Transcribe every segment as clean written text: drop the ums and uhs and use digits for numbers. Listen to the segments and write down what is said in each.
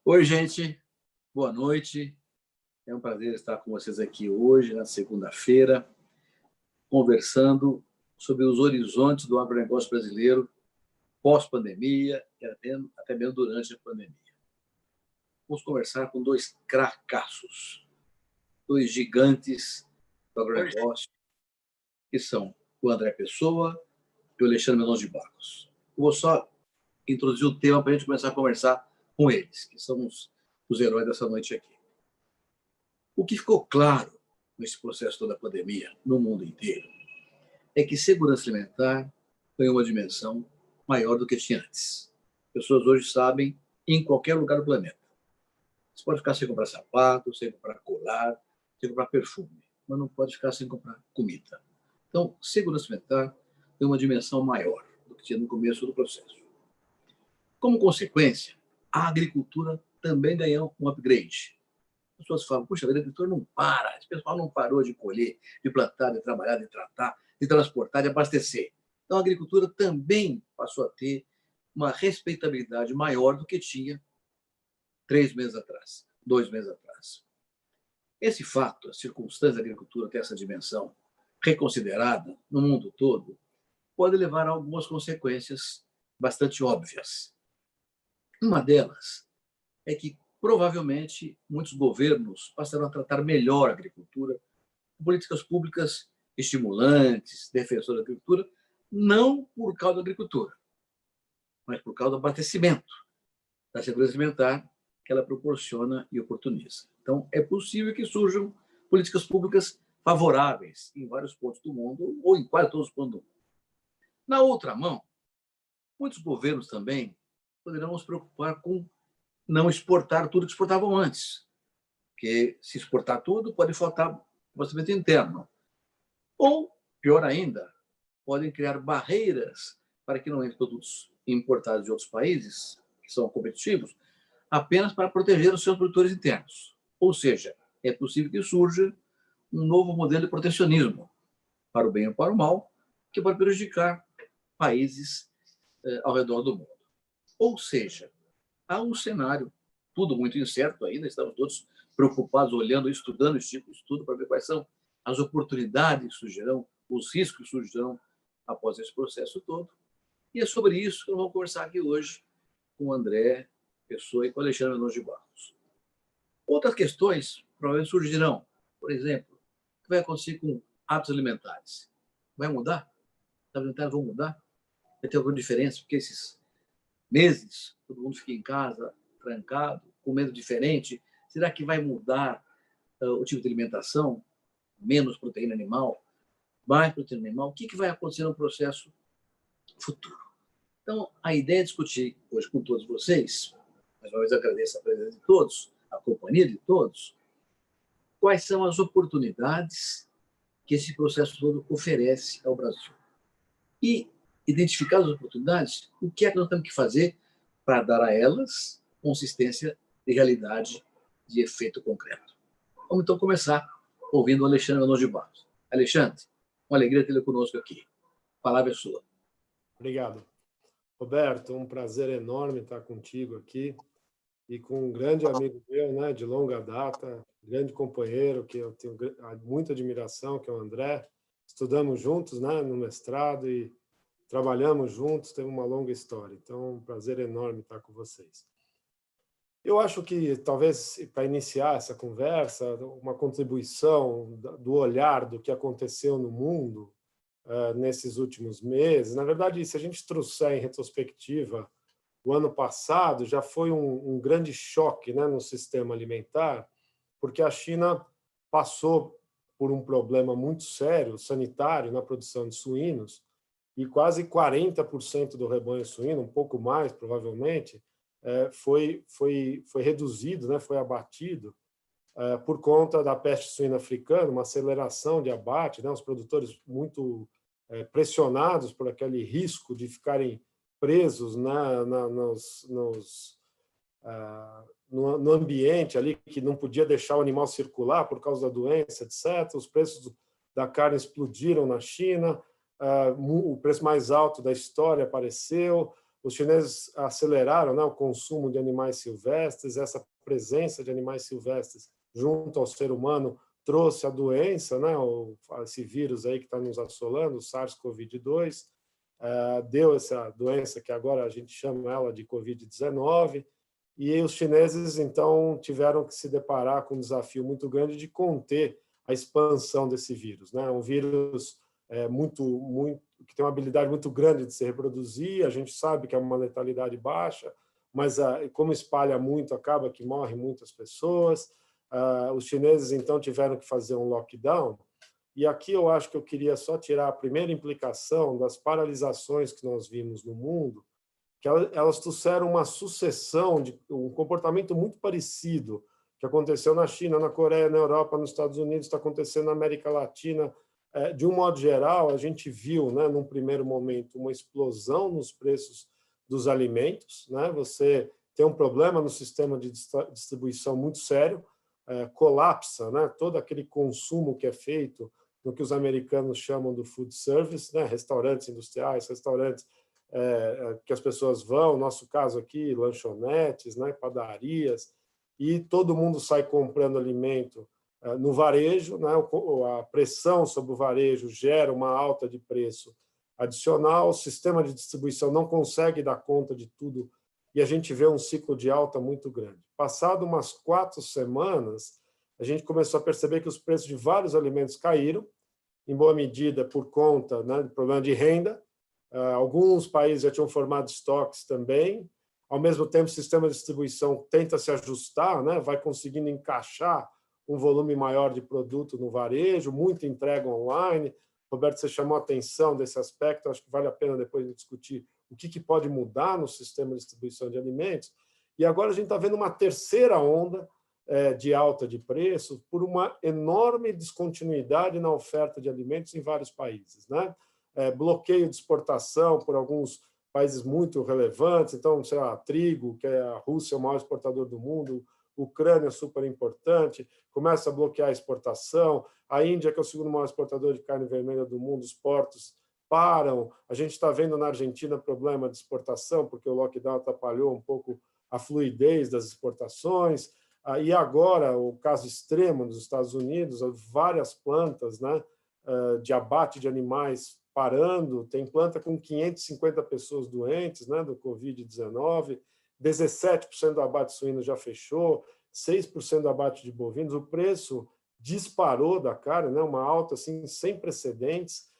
Oi, gente. Boa noite. É um prazer estar com vocês aqui hoje, na segunda-feira, conversando sobre os horizontes do agronegócio brasileiro pós-pandemia e até mesmo durante a pandemia. Vamos conversar com dois cracassos, dois gigantes do agronegócio, que são o André Pessoa e o Alexandre Mendonça de Barros. Eu vou só introduzir o tema para a gente começar a conversar com eles, que são os heróis dessa noite aqui. O que ficou claro nesse processo toda a pandemia, no mundo inteiro, é que segurança alimentar ganhou uma dimensão maior do que tinha antes. As pessoas hoje sabem em qualquer lugar do planeta. Você pode ficar sem comprar sapato, sem comprar colar, sem comprar perfume, mas não pode ficar sem comprar comida. Então, segurança alimentar tem uma dimensão maior do que tinha no começo do processo. Como consequência, a agricultura também ganhou um upgrade. As pessoas falam, puxa, o agricultor não para, esse pessoal não parou de colher, de plantar, de trabalhar, de tratar, de transportar, de abastecer. Então, a agricultura também passou a ter uma respeitabilidade maior do que tinha 3 meses atrás, 2 meses atrás. Esse fato, a circunstância da agricultura ter essa dimensão reconsiderada no mundo todo, pode levar a algumas consequências bastante óbvias. Uma delas é que, provavelmente, muitos governos passaram a tratar melhor a agricultura, com políticas públicas estimulantes, defensoras da agricultura, não por causa da agricultura, mas por causa do abastecimento, da segurança alimentar que ela proporciona e oportuniza. Então, é possível que surjam políticas públicas favoráveis em vários pontos do mundo, ou em quase todos os pontos do mundo. Na outra mão, muitos governos também poderão se preocupar com não exportar tudo que exportavam antes, porque se exportar tudo, pode faltar abastecimento interno. Ou, pior ainda, podem criar barreiras para que não entrem produtos importados de outros países, que são competitivos, apenas para proteger os seus produtores internos. Ou seja, é possível que surja um novo modelo de protecionismo, para o bem ou para o mal, que pode prejudicar países ao redor do mundo. Ou seja, há um cenário, tudo muito incerto ainda, estamos todos preocupados, olhando, estudando esse tipo de estudo para ver quais são as oportunidades que surgirão, os riscos que surgirão após esse processo todo. E é sobre isso que nós vamos conversar aqui hoje com o André Pessoa e com o Alexandre Mendonça de Barros. Outras questões provavelmente surgirão. Por exemplo, o que vai acontecer com hábitos alimentares? Vai mudar? Os hábitos alimentares vão mudar? Vai ter alguma diferença? Porque esses meses, todo mundo fica em casa, trancado, comendo diferente. Será que vai mudar o tipo de alimentação? Menos proteína animal, mais proteína animal? O que vai acontecer no processo futuro? Então, a ideia é discutir hoje com todos vocês, mais uma vez eu agradeço a presença de todos, a companhia de todos, quais são as oportunidades que esse processo todo oferece ao Brasil. E, identificadas as oportunidades, o que é que nós temos que fazer para dar a elas consistência de realidade, de efeito concreto. Vamos então começar ouvindo o Alexandre Mendonça de Barros. Alexandre, uma alegria tê-lo conosco aqui. A palavra é sua. Obrigado. Roberto, um prazer enorme estar contigo aqui e com um grande amigo meu, né, de longa data, grande companheiro que eu tenho muita admiração, que é o André. Estudamos juntos, né, no mestrado e trabalhamos juntos, temos uma longa história. Então, um prazer enorme estar com vocês. Eu acho que, talvez, para iniciar essa conversa, uma contribuição do olhar do que aconteceu no mundo nesses últimos meses. Na verdade, se a gente trouxer em retrospectiva, o ano passado já foi um grande choque, né, no sistema alimentar, porque a China passou por um problema muito sério, sanitário, na produção de suínos, e quase 40% do rebanho suíno, um pouco mais, provavelmente, foi reduzido, né, foi abatido por conta da peste suína africana, uma aceleração de abate, né, os produtores muito pressionados por aquele risco de ficarem presos no ambiente ali, que não podia deixar o animal circular por causa da doença, etc. Os preços da carne explodiram na China, o preço mais alto da história apareceu, os chineses aceleraram, né, o consumo de animais silvestres, essa presença de animais silvestres junto ao ser humano trouxe a doença, né, esse vírus aí que está nos assolando, o SARS-CoV-2, deu essa doença que agora a gente chama ela de Covid-19, e os chineses, então, tiveram que se deparar com um desafio muito grande de conter a expansão desse vírus, né? Um vírus que tem uma habilidade muito grande de se reproduzir, a gente sabe que é uma letalidade baixa, mas como espalha muito, acaba que morrem muitas pessoas. Os chineses, então, tiveram que fazer um lockdown, e aqui eu acho que eu queria só tirar a primeira implicação das paralisações que nós vimos no mundo, que elas trouxeram uma sucessão de um comportamento muito parecido que aconteceu na China, na Coreia, na Europa, nos Estados Unidos, está acontecendo na América Latina. De um modo geral, a gente viu, né, num primeiro momento, uma explosão nos preços dos alimentos, né? Você tem um problema no sistema de distribuição muito sério, colapsa, né, todo aquele consumo que é feito no que os americanos chamam do food service, né, restaurantes industriais, restaurantes que as pessoas vão, no nosso caso aqui, lanchonetes, né, padarias, e todo mundo sai comprando alimento no varejo, né, a pressão sobre o varejo gera uma alta de preço adicional, o sistema de distribuição não consegue dar conta de tudo e a gente vê um ciclo de alta muito grande. Passado umas 4 semanas, a gente começou a perceber que os preços de vários alimentos caíram, em boa medida por conta, né, do problema de renda. Alguns países já tinham formado estoques também. Ao mesmo tempo, o sistema de distribuição tenta se ajustar, né, vai conseguindo encaixar um volume maior de produto no varejo, muita entrega online. Roberto, você chamou a atenção desse aspecto, acho que vale a pena depois discutir o que pode mudar no sistema de distribuição de alimentos. E agora a gente está vendo uma terceira onda de alta de preços por uma enorme descontinuidade na oferta de alimentos em vários países, né? Bloqueio de exportação por alguns países muito relevantes, então, sei lá, trigo, que é a Rússia, o maior exportador do mundo, Ucrânia, super importante, começa a bloquear a exportação, a Índia, que é o segundo maior exportador de carne vermelha do mundo, os portos param, a gente está vendo na Argentina problema de exportação, porque o lockdown atrapalhou um pouco a fluidez das exportações, e agora, o caso extremo nos Estados Unidos, várias plantas, né, de abate de animais parando, tem planta com 550 pessoas doentes, né, do Covid-19, 17% do abate suíno já fechou, 6% do abate de bovinos, o preço disparou da carne, né, uma alta assim, sem precedentes,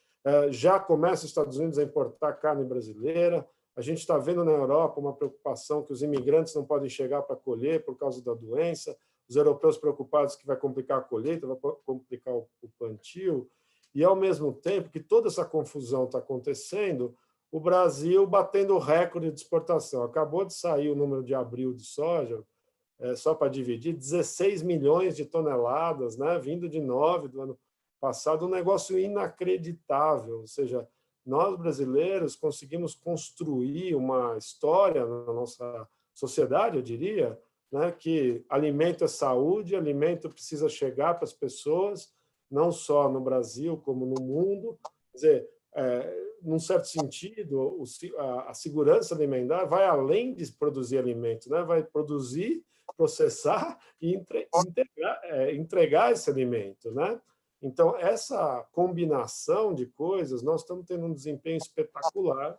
já começa os Estados Unidos a importar carne brasileira, a gente está vendo na Europa uma preocupação que os imigrantes não podem chegar para colher por causa da doença, os europeus preocupados que vai complicar a colheita, vai complicar o plantio, e, ao mesmo tempo que toda essa confusão está acontecendo, o Brasil batendo recorde de exportação. Acabou de sair o número de abril de soja, só para dividir, 16 milhões de toneladas, né, vindo de 9 do ano passado, um negócio inacreditável. Ou seja, nós brasileiros conseguimos construir uma história na nossa sociedade, eu diria, né, que alimento é saúde, alimento precisa chegar para as pessoas, não só no Brasil, como no mundo. Quer dizer, num certo sentido, a segurança alimentar vai além de produzir alimento, né? Vai produzir, processar e entregar esse alimento, né? Então, essa combinação de coisas, nós estamos tendo um desempenho espetacular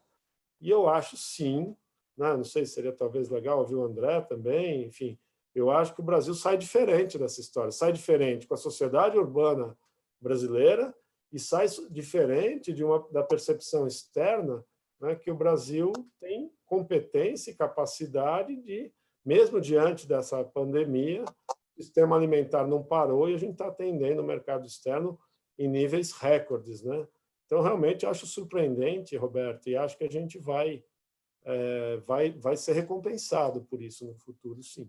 e eu acho, sim, né? Não sei se seria talvez legal ouvir o André também, enfim, eu acho que o Brasil sai diferente dessa história, sai diferente com a sociedade urbana brasileira e sai diferente da percepção externa, né, que o Brasil tem competência e capacidade de, mesmo diante dessa pandemia, o sistema alimentar não parou e a gente está atendendo o mercado externo em níveis recordes, né? Então, realmente, acho surpreendente, Roberto, e acho que a gente vai ser recompensado por isso no futuro, sim.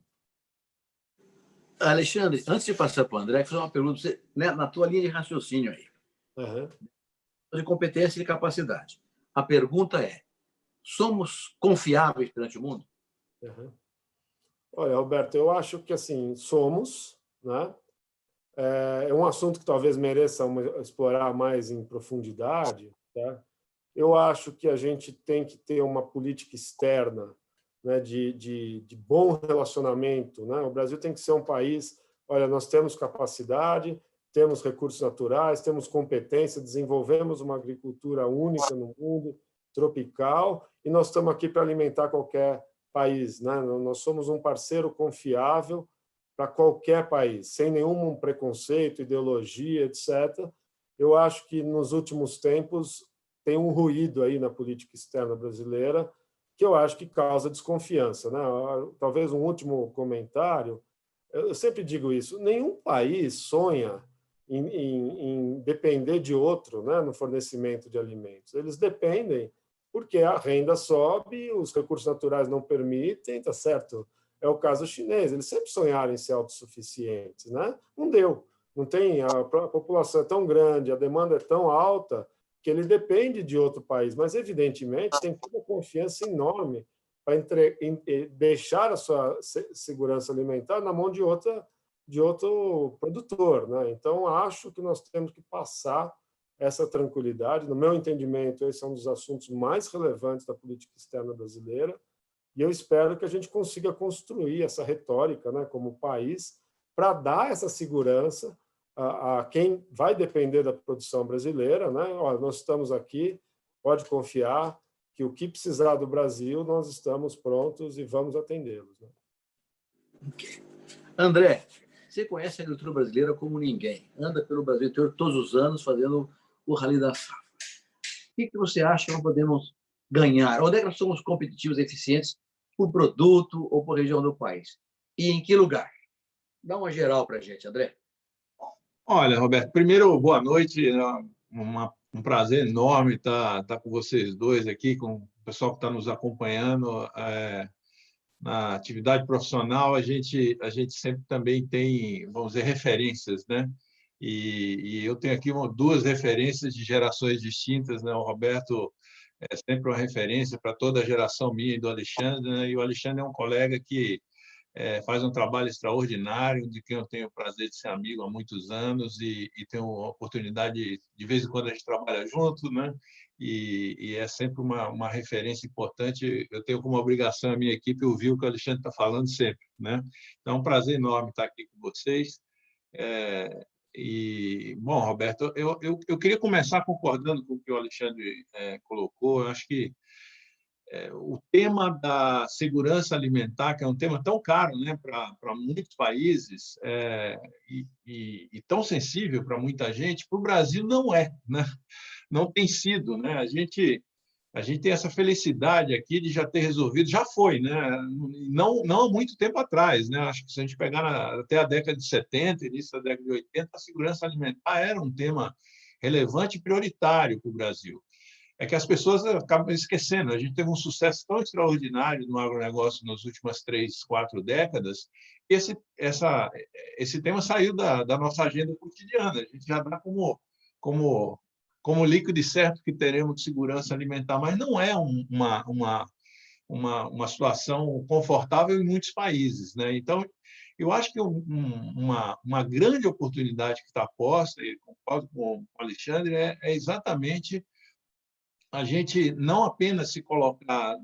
Alexandre, antes de passar para o André, fazer uma pergunta para você, né, na tua linha de raciocínio aí. De competência e capacidade. A pergunta é: somos confiáveis perante o mundo? Olha, Roberto, eu acho que assim somos, né? É um assunto que talvez mereça explorar mais em profundidade, tá? eu acho que a gente tem que ter uma política externa, né, de bom relacionamento, né? O Brasil tem que ser um país, olha, nós temos capacidade, temos recursos naturais, temos competência, desenvolvemos uma agricultura única no mundo, tropical, e nós estamos aqui para alimentar qualquer país, né? Nós somos um parceiro confiável para qualquer país, sem nenhum preconceito, ideologia, etc. Eu acho que nos últimos tempos tem um ruído aí na política externa brasileira que eu acho que causa desconfiança, né? Talvez um último comentário. Eu sempre digo isso: nenhum país sonha em depender de outro, né, no fornecimento de alimentos. Eles dependem porque a renda sobe, os recursos naturais não permitem, tá certo? É o caso chinês. Eles sempre sonharam em ser autossuficientes, né? Não deu. Não tem, a população é tão grande, a demanda é tão alta que ele depende de outro país, mas evidentemente tem toda uma confiança enorme para deixar a sua segurança alimentar na mão de outro produtor, né? Então acho que nós temos que passar essa tranquilidade. No meu entendimento, esse é um dos assuntos mais relevantes da política externa brasileira, e eu espero que a gente consiga construir essa retórica, né, como país, para dar essa segurança a quem vai depender da produção brasileira, né? Olha, nós estamos aqui, pode confiar que o que precisar do Brasil, nós estamos prontos e vamos atendê-los, né? André, você conhece a agricultura brasileira como ninguém. Anda pelo Brasil inteiro todos os anos fazendo o Rally da Safra. O que você acha que nós podemos ganhar? Onde é que nós somos competitivos e eficientes por produto ou por região do país? E em que lugar? Dá uma geral para a gente, André. Olha, Roberto, primeiro, boa noite. É um prazer enorme estar com vocês dois aqui, com o pessoal que está nos acompanhando. Na atividade profissional, a gente sempre também tem, vamos dizer, referências, né? E eu tenho aqui duas referências de gerações distintas, né? O Roberto é sempre uma referência para toda a geração minha e do Alexandre, né? E o Alexandre é um colega que faz um trabalho extraordinário, de quem eu tenho o prazer de ser amigo há muitos anos e tenho a oportunidade, de vez em quando a gente trabalha junto, né? E é sempre uma referência importante. Eu tenho como obrigação a minha equipe ouvir o que o Alexandre está falando sempre, né? Então, é um prazer enorme estar aqui com vocês. Bom, Roberto, eu queria começar concordando com o que o Alexandre colocou. Eu acho que o tema da segurança alimentar, que é um tema tão caro, né, para muitos países e tão sensível para muita gente, para o Brasil não é, né? Não tem sido, né? A gente tem essa felicidade aqui de já ter resolvido, já foi, né? Não há muito tempo atrás, né? Acho que se a gente pegar até a década de 70, início da década de 80, a segurança alimentar era um tema relevante e prioritário para o Brasil. É que as pessoas acabam esquecendo. A gente teve um sucesso tão extraordinário no agronegócio nas últimas 3, 4 décadas, que esse tema saiu da nossa agenda cotidiana. A gente já dá como líquido certo que teremos de segurança alimentar, mas não é uma situação confortável em muitos países, né? Então, eu acho que uma grande oportunidade que está posta, e concordo com o Alexandre, é exatamente a gente não apenas se colocar,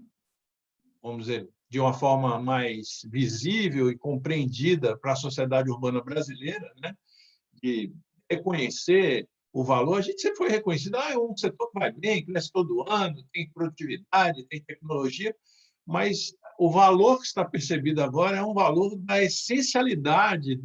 vamos dizer, de uma forma mais visível e compreendida para a sociedade urbana brasileira, né? De reconhecer o valor. A gente sempre foi reconhecido, é um setor que vai bem, cresce todo ano, tem produtividade, tem tecnologia, mas o valor que está percebido agora é um valor da essencialidade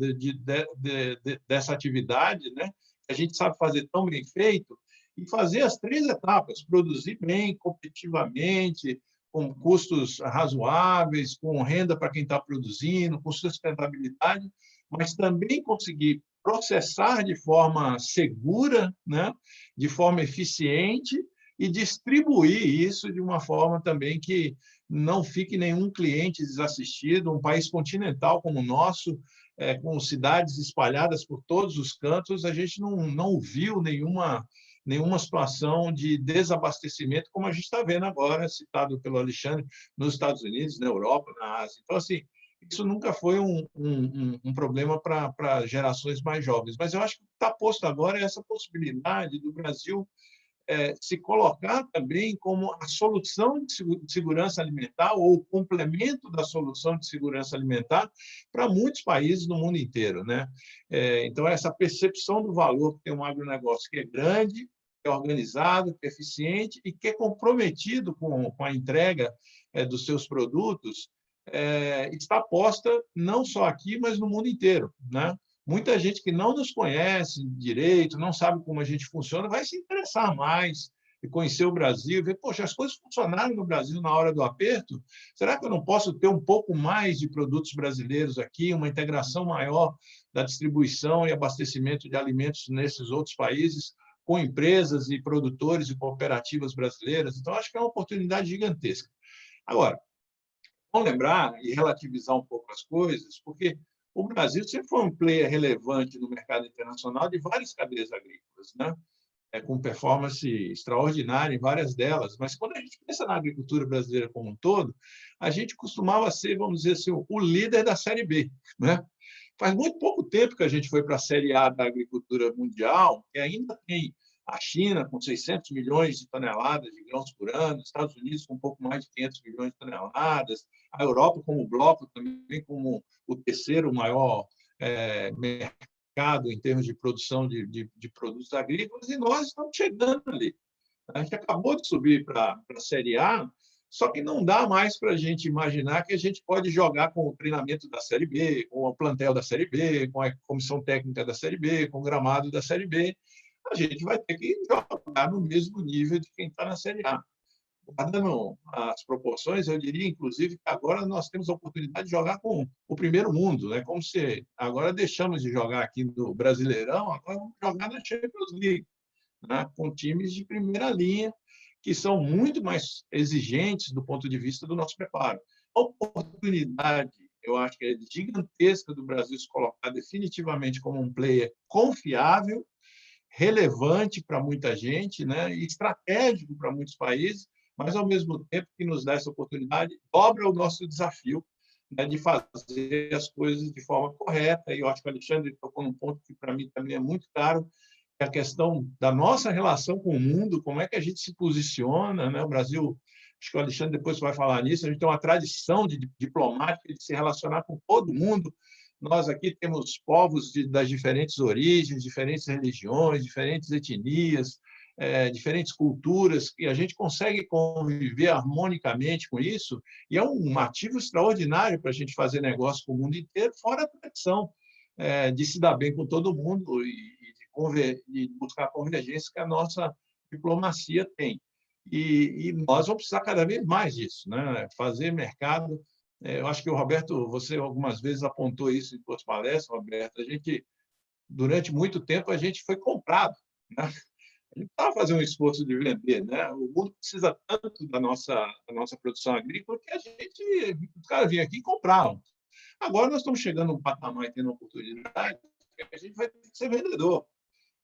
dessa atividade, né? A gente sabe fazer tão bem feito, e fazer as 3 etapas: produzir bem, competitivamente, com custos razoáveis, com renda para quem está produzindo, com sustentabilidade, mas também conseguir processar de forma segura, né, de forma eficiente, e distribuir isso de uma forma também que não fique nenhum cliente desassistido. Um país continental como o nosso, com cidades espalhadas por todos os cantos, a gente não viu nenhuma situação de desabastecimento, como a gente está vendo agora, citado pelo Alexandre, nos Estados Unidos, na Europa, na Ásia. Então, assim, isso nunca foi um problema para gerações mais jovens. Mas eu acho que está posto agora essa possibilidade do Brasil se colocar também como a solução de segurança alimentar ou o complemento da solução de segurança alimentar para muitos países no mundo inteiro, né? Então, essa percepção do valor que tem um agronegócio que é grande, que é organizado, que é eficiente e que é comprometido com a entrega dos seus produtos, está posta não só aqui, mas no mundo inteiro, né? Muita gente que não nos conhece direito, não sabe como a gente funciona, vai se interessar mais e conhecer o Brasil, ver, poxa, as coisas funcionaram no Brasil na hora do aperto, será que eu não posso ter um pouco mais de produtos brasileiros aqui, uma integração maior da distribuição e abastecimento de alimentos nesses outros países, com empresas e produtores e cooperativas brasileiras? Então, acho que é uma oportunidade gigantesca. Agora, vamos lembrar e relativizar um pouco as coisas, porque o Brasil sempre foi um player relevante no mercado internacional de várias cadeias agrícolas, né? Com performance extraordinária em várias delas. Mas, quando a gente pensa na agricultura brasileira como um todo, a gente costumava ser, vamos dizer assim, o líder da Série B, né? Faz muito pouco tempo que a gente foi para a Série A da agricultura mundial, que ainda tem a China com 600 milhões de toneladas de grãos por ano, Estados Unidos com um pouco mais de 500 milhões de toneladas, a Europa como bloco também como o terceiro maior mercado em termos de produção de produtos agrícolas, e nós estamos chegando ali. A gente acabou de subir para a Série A, só que não dá mais para a gente imaginar que a gente pode jogar com o treinamento da Série B, com o plantel da Série B, com a comissão técnica da Série B, com o gramado da Série B. A gente vai ter que jogar no mesmo nível de quem está na Série A. Guardando as proporções, eu diria, inclusive, que agora nós temos a oportunidade de jogar com o primeiro mundo, né? Como se agora deixamos de jogar aqui no Brasileirão, agora vamos jogar na Champions League, né? Com times de primeira linha, que são muito mais exigentes do ponto de vista do nosso preparo. A oportunidade, eu acho que é gigantesca do Brasil se colocar definitivamente como um player confiável, relevante para muita gente, né? E estratégico para muitos países, mas, ao mesmo tempo que nos dá essa oportunidade, dobra o nosso desafio, né, de fazer as coisas de forma correta. E eu acho que o Alexandre tocou num ponto que, para mim, também é muito caro, que é a questão da nossa relação com o mundo, como é que a gente se posiciona, né? O Brasil, acho que o Alexandre depois vai falar nisso, a gente tem uma tradição diplomática de se relacionar com todo mundo. Nós aqui temos povos das diferentes origens, diferentes religiões, diferentes etnias, diferentes culturas, e a gente consegue conviver harmonicamente com isso, e é um ativo extraordinário para a gente fazer negócio com o mundo inteiro, fora a tradição de se dar bem com todo mundo e de buscar a convergência que a nossa diplomacia tem. E nós vamos precisar cada vez mais disso, né? Fazer mercado. Eu acho que o Roberto, você algumas vezes apontou isso em suas palestras, Roberto. Durante muito tempo, a gente foi comprado, né? A gente estava fazendo um esforço de vender, né? O mundo precisa tanto da nossa produção agrícola que os caras vinham aqui e compravam. Agora nós estamos chegando a um patamar e tendo uma oportunidade que a gente vai ter que ser vendedor.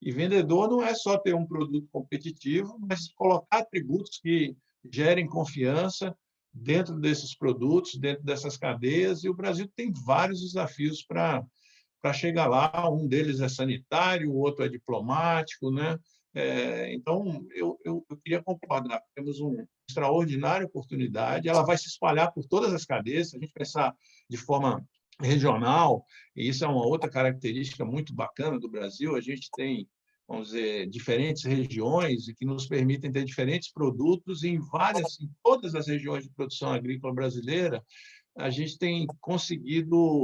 E vendedor não é só ter um produto competitivo, mas colocar atributos que gerem confiança dentro desses produtos, dentro dessas cadeias. E o Brasil tem vários desafios para chegar lá. Um deles é sanitário, o outro é diplomático, né? Então, eu queria concordar. Temos uma extraordinária oportunidade. Ela vai se espalhar por todas as cadeias. Se a gente pensar de forma regional, e isso é uma outra característica muito bacana do Brasil, a gente tem, vamos dizer, diferentes regiões e que nos permitem ter diferentes produtos em todas as regiões de produção agrícola brasileira. A gente tem conseguido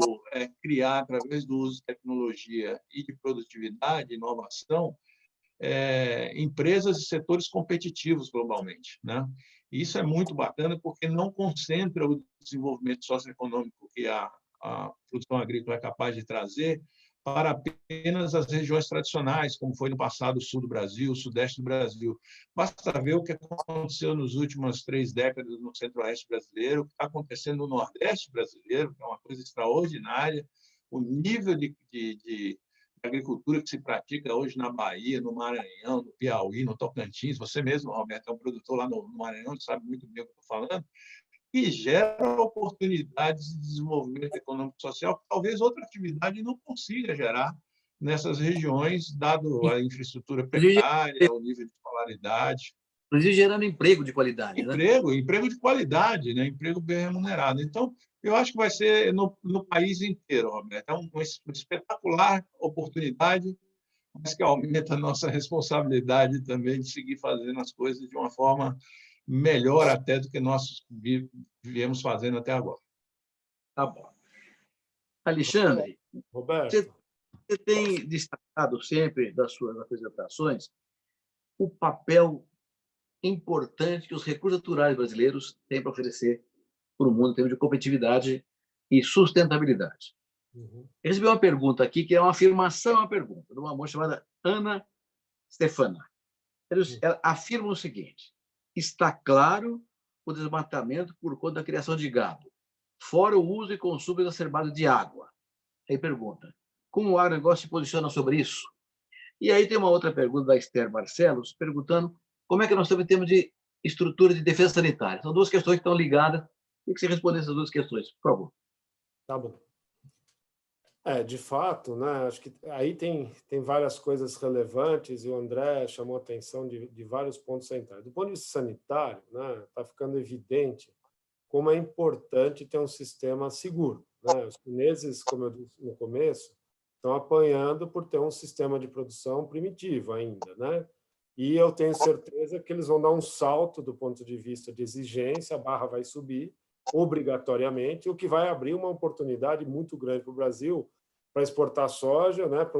criar, através do uso de tecnologia e de produtividade, inovação, empresas e setores competitivos globalmente, né? E isso é muito bacana porque não concentra o desenvolvimento socioeconômico que a produção agrícola é capaz de trazer para apenas as regiões tradicionais, como foi no passado o sul do Brasil, o sudeste do Brasil. Basta ver o que aconteceu nas últimas 3 décadas no centro-oeste brasileiro, o que está acontecendo no nordeste brasileiro, que é uma coisa extraordinária, o nível de agricultura que se pratica hoje na Bahia, no Maranhão, no Piauí, no Tocantins. Você mesmo, Roberto, é um produtor lá no Maranhão, sabe muito bem o que eu estou falando, e gera oportunidades de desenvolvimento econômico e social que talvez outra atividade não consiga gerar nessas regiões, dado a infraestrutura Inclusive, precária, o nível de escolaridade. inclusive gerando emprego de qualidade, né? Emprego de qualidade, né? Emprego bem remunerado. Então, eu acho que vai ser no país inteiro, Roberto. É uma espetacular oportunidade, mas que aumenta a nossa responsabilidade também de seguir fazendo as coisas de uma forma melhor até do que nós viemos fazendo até agora. Tá bom. Alexandre, Roberto, você tem destacado sempre das suas apresentações o papel importante que os recursos naturais brasileiros têm para oferecer para o mundo em termos de competitividade e sustentabilidade. uhum. Eu recebi uma pergunta aqui, que é uma afirmação, uma pergunta, de uma moça chamada Ana Stefana. Ela afirma o seguinte: está claro o desmatamento por conta da criação de gado, fora o uso e consumo exacerbado de água. Aí pergunta, como o agronegócio se posiciona sobre isso? E aí tem uma outra pergunta da Esther Barcelos, perguntando como é que nós estamos em termos de estrutura de defesa sanitária. São duas questões que estão ligadas. Tem que você responder essas duas questões, por favor. Tá bom. De fato, né? Acho que aí tem várias coisas relevantes e o André chamou a atenção de vários pontos centrais. Do ponto de vista sanitário, né, está ficando evidente como é importante ter um sistema seguro, né? Os chineses, como eu disse no começo, estão apanhando por ter um sistema de produção primitivo ainda, né? E eu tenho certeza que eles vão dar um salto do ponto de vista de exigência, a barra vai subir obrigatoriamente, o que vai abrir uma oportunidade muito grande para o Brasil para exportar soja, né, para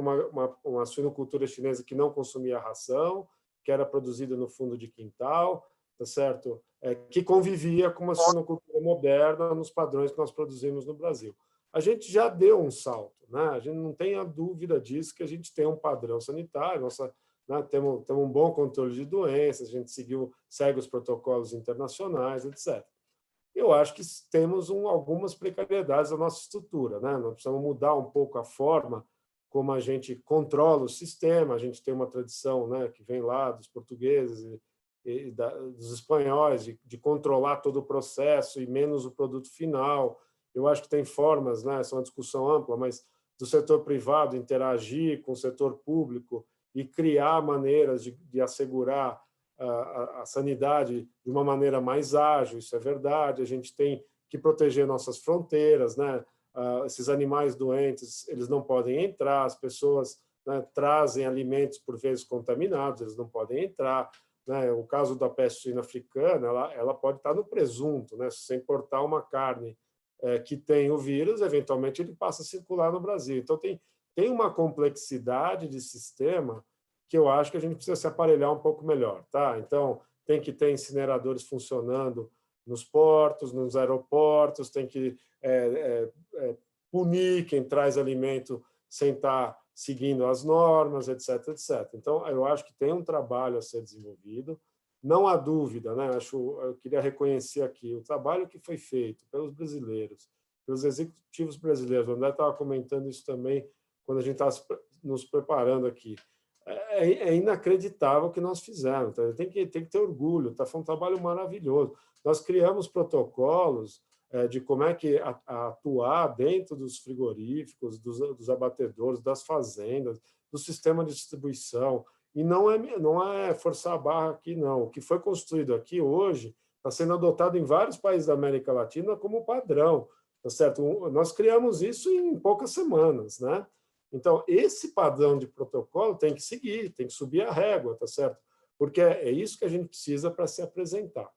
uma suinocultura chinesa que não consumia ração, que era produzida no fundo de quintal, tá certo? Que convivia com uma suinocultura moderna nos padrões que nós produzimos no Brasil. A gente já deu um salto, né? A gente não tem a dúvida disso, que a gente tem um padrão sanitário, né, temos um bom controle de doenças, a gente segue os protocolos internacionais, etc. Eu acho que temos algumas precariedades da nossa estrutura, né? Nós precisamos mudar um pouco a forma como a gente controla o sistema. A gente tem uma tradição, né, que vem lá dos portugueses dos espanhóis de controlar todo o processo e menos o produto final. Eu acho que tem formas, né? Essa é uma discussão ampla, mas do setor privado interagir com o setor público e criar maneiras de assegurar a sanidade de uma maneira mais ágil, isso é verdade. A gente tem que proteger nossas fronteiras, né? Esses animais doentes, eles não podem entrar, as pessoas, né, trazem alimentos por vezes contaminados, eles não podem entrar, né? O caso da peste suína africana, ela pode estar no presunto, né? Se você importar uma carne que tem o vírus, eventualmente ele passa a circular no Brasil. Então tem uma complexidade de sistema que eu acho que a gente precisa se aparelhar um pouco melhor, tá? Então, tem que ter incineradores funcionando nos portos, nos aeroportos, tem que punir quem traz alimento sem estar seguindo as normas, etc, etc. Então, eu acho que tem um trabalho a ser desenvolvido. Não há dúvida, né? Eu queria reconhecer aqui o trabalho que foi feito pelos brasileiros, pelos executivos brasileiros. O André estava comentando isso também quando a gente estava nos preparando aqui. É inacreditável o que nós fizemos. Tá? Tem que ter orgulho. Tá? Foi um trabalho maravilhoso. Nós criamos protocolos de como é que atuar dentro dos frigoríficos, dos abatedouros, das fazendas, do sistema de distribuição. E não é forçar a barra aqui, não. O que foi construído aqui hoje está sendo adotado em vários países da América Latina como padrão. Tá certo? Nós criamos isso em poucas semanas, né? Então, esse padrão de protocolo tem que seguir, tem que subir a régua, tá certo? Porque é isso que a gente precisa para se apresentar.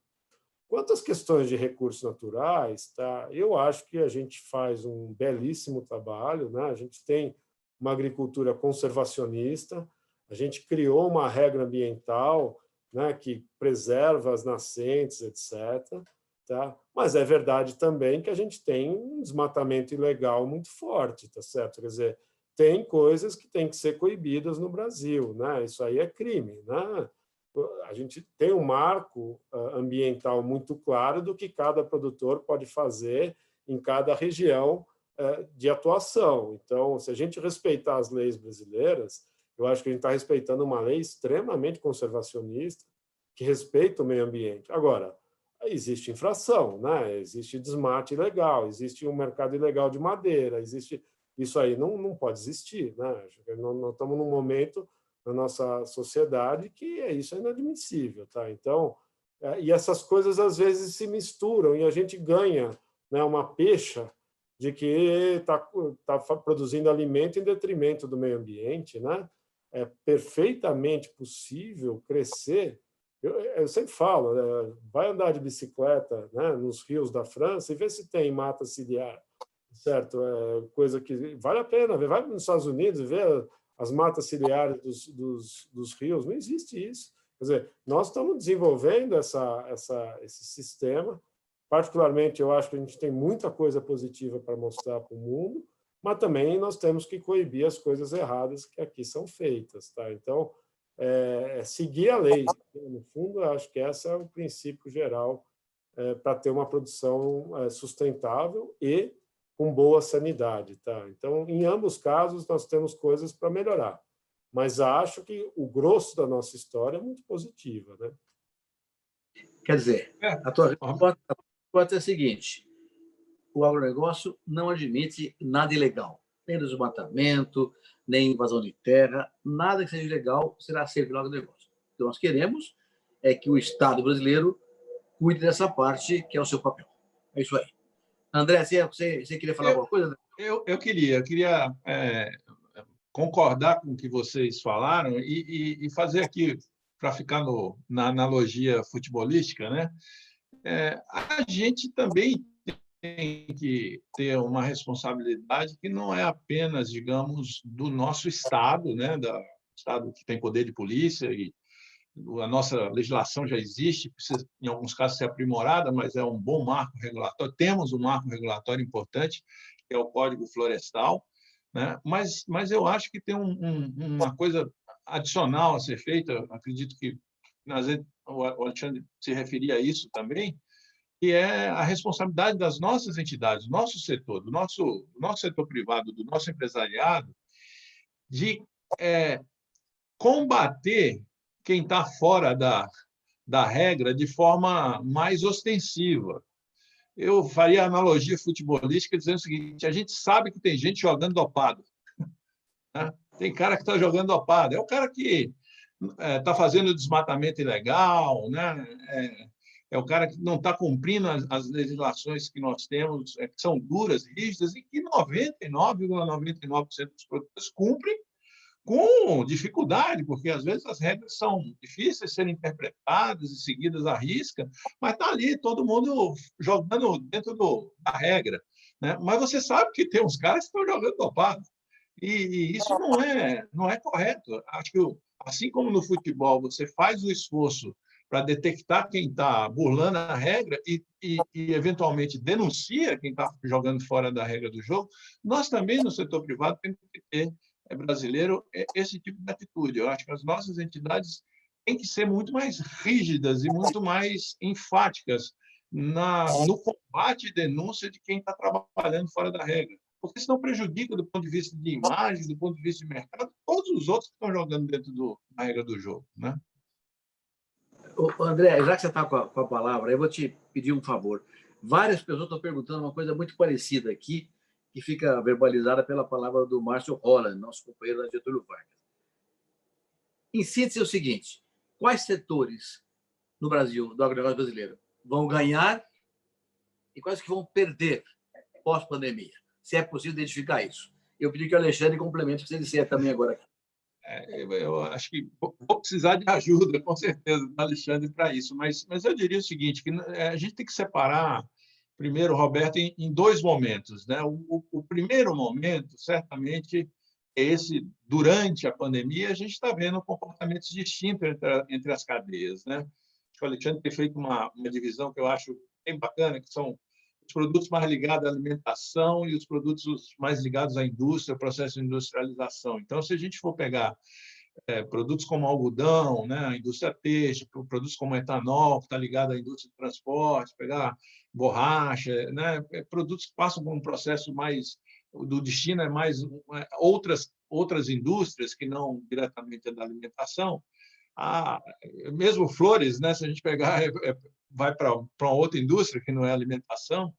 Quanto às questões de recursos naturais, tá? Eu acho que a gente faz um belíssimo trabalho, né? A gente tem uma agricultura conservacionista, a gente criou uma regra ambiental, né, que preserva as nascentes, etc. Tá? Mas é verdade também que a gente tem um desmatamento ilegal muito forte, tá certo? Quer dizer, tem coisas que têm que ser coibidas no Brasil, né? Isso aí é crime, né? A gente tem um marco ambiental muito claro do que cada produtor pode fazer em cada região de atuação. Então, se a gente respeitar as leis brasileiras, eu acho que a gente está respeitando uma lei extremamente conservacionista que respeita o meio ambiente. Agora, existe infração, né? Existe desmate ilegal, existe um mercado ilegal de madeira, existe isso aí não pode existir, né? Nós estamos num momento na nossa sociedade que isso é inadmissível, tá? Então, e essas coisas às vezes se misturam e a gente ganha, né, uma pecha de que está produzindo alimento em detrimento do meio ambiente, né? É perfeitamente possível crescer. Eu sempre falo, né, vai andar de bicicleta, né, nos rios da França e vê se tem mata ciliar, certo? É coisa que vale a pena ver. Vai nos Estados Unidos e vê as matas ciliares dos rios. Não existe isso. Quer dizer, nós estamos desenvolvendo esse sistema. Particularmente, eu acho que a gente tem muita coisa positiva para mostrar para o mundo, mas também nós temos que coibir as coisas erradas que aqui são feitas. Tá? Então, seguir a lei. No fundo, eu acho que esse é o princípio geral para ter uma produção sustentável e com boa sanidade. Tá? Então, em ambos casos, nós temos coisas para melhorar. Mas acho que o grosso da nossa história é muito positiva. Né? Quer dizer, a tua resposta é a seguinte: o agronegócio não admite nada ilegal, nem desmatamento, nem invasão de terra, nada que seja ilegal será aceito pelo agronegócio. O que nós queremos é que o Estado brasileiro cuide dessa parte, que é o seu papel. É isso aí. André, você queria falar alguma coisa? Eu queria concordar com o que vocês falaram e fazer aqui, para ficar na analogia futebolística, né? A gente também tem que ter uma responsabilidade que não é apenas, digamos, do nosso Estado, né? Do Estado que tem poder de polícia, e a nossa legislação já existe, precisa, em alguns casos, ser aprimorada, mas é um bom marco regulatório. Temos um marco regulatório importante, que é o Código Florestal, né? Mas eu acho que tem uma coisa adicional a ser feita, acredito que o Alexandre se referia a isso também, que é a responsabilidade das nossas entidades, do nosso setor, do nosso setor privado, do nosso empresariado, de combater quem está fora da regra de forma mais ostensiva. Eu faria a analogia futebolística dizendo o seguinte: a gente sabe que tem gente jogando dopado. Né? Tem cara que está jogando dopado. É o cara que está fazendo desmatamento ilegal, né? É o cara que não está cumprindo as legislações que nós temos, que são duras, rígidas, e que 99,99% dos produtores cumprem com dificuldade, porque às vezes as regras são difíceis de serem interpretadas e seguidas à risca, mas está ali todo mundo jogando dentro da regra. Né? Mas você sabe que tem uns caras que estão jogando dopado. E isso não é correto. Acho que, assim como no futebol, você faz o esforço para detectar quem está burlando a regra e, eventualmente, denuncia quem está jogando fora da regra do jogo, nós também, no setor privado, temos que ter brasileiro esse tipo de atitude. Eu acho que as nossas entidades têm que ser muito mais rígidas e muito mais enfáticas no combate e denúncia de quem está trabalhando fora da regra, porque senão prejudica do ponto de vista de imagem, do ponto de vista de mercado, todos os outros que estão jogando dentro da regra do jogo. Né? André, já que você está com a palavra, eu vou te pedir um favor. Várias pessoas estão perguntando uma coisa muito parecida aqui, que fica verbalizada pela palavra do Márcio Holland, nosso companheiro da Getúlio Vargas. Em síntese, é o seguinte: quais setores no Brasil, do agronegócio brasileiro, vão ganhar e quais que vão perder pós-pandemia? Se é possível identificar isso. Eu pedi que o Alexandre complemente, que você disser também agora aqui. Eu acho que vou precisar de ajuda, com certeza, do Alexandre para isso, mas eu diria o seguinte, que a gente tem que separar, primeiro, Roberto, em dois momentos. Né? O primeiro momento, certamente, é esse: durante a pandemia, a gente está vendo comportamentos distintos entre as cadeias. Né? Acho que o Alexandre tem feito uma divisão que eu acho bem bacana, que são os produtos mais ligados à alimentação e os produtos mais ligados à indústria, ao processo de industrialização. Então, se a gente for pegar produtos como algodão, né, a indústria têxtil, produtos como etanol, que está ligado à indústria de transporte, pegar borracha, né, produtos que passam por um processo mais... do destino é mais outras indústrias que não diretamente da alimentação. Mesmo flores, né, se a gente pegar, vai para outra indústria que não é alimentação,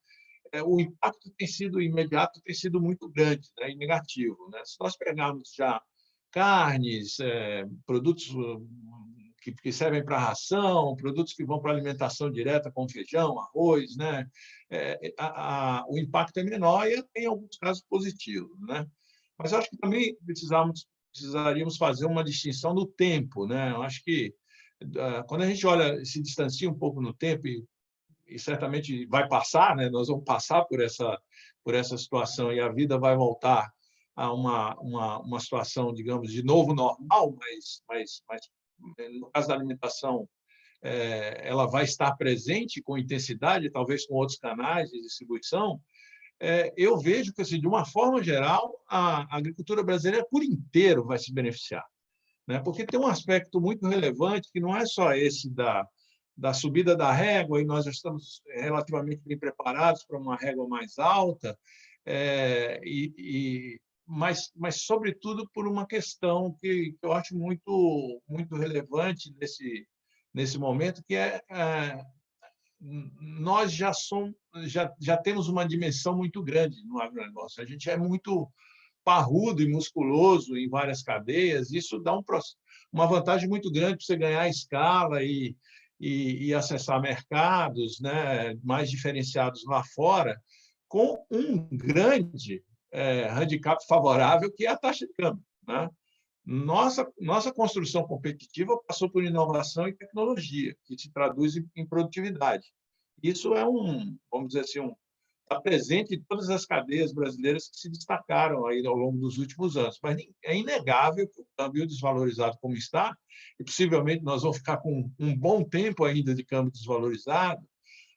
o impacto tem sido imediato, tem sido muito grande, né, e negativo, né? Se nós pegarmos já carnes, produtos que servem para ração, produtos que vão para alimentação direta, como feijão, arroz, né? O impacto é menor e tem alguns casos positivos, né? Mas eu acho que também precisaríamos fazer uma distinção no tempo, né? Eu acho que quando a gente olha, se distancia um pouco no tempo e certamente vai passar, né? Nós vamos passar por essa situação e a vida vai voltar a uma situação, digamos, de novo normal, mas no caso da alimentação, ela vai estar presente com intensidade, talvez com outros canais de distribuição. Eu vejo que, assim, de uma forma geral, a agricultura brasileira por inteiro vai se beneficiar, né? Porque tem um aspecto muito relevante que não é só esse da subida da régua, e nós já estamos relativamente bem preparados para uma régua mais alta, mas, sobretudo, por uma questão que eu acho muito, muito relevante nesse momento, que nós já temos uma dimensão muito grande no agronegócio. A gente é muito parrudo e musculoso em várias cadeias, isso dá uma vantagem muito grande para você ganhar escala e acessar mercados, né, mais diferenciados lá fora, com um grande handicap favorável, que é a taxa de câmbio, né? Nossa construção competitiva passou por inovação e tecnologia, que se traduz em produtividade. Isso vamos dizer assim, está presente em todas as cadeias brasileiras que se destacaram aí ao longo dos últimos anos. Mas é inegável que o câmbio desvalorizado como está, e possivelmente nós vamos ficar com um bom tempo ainda de câmbio desvalorizado,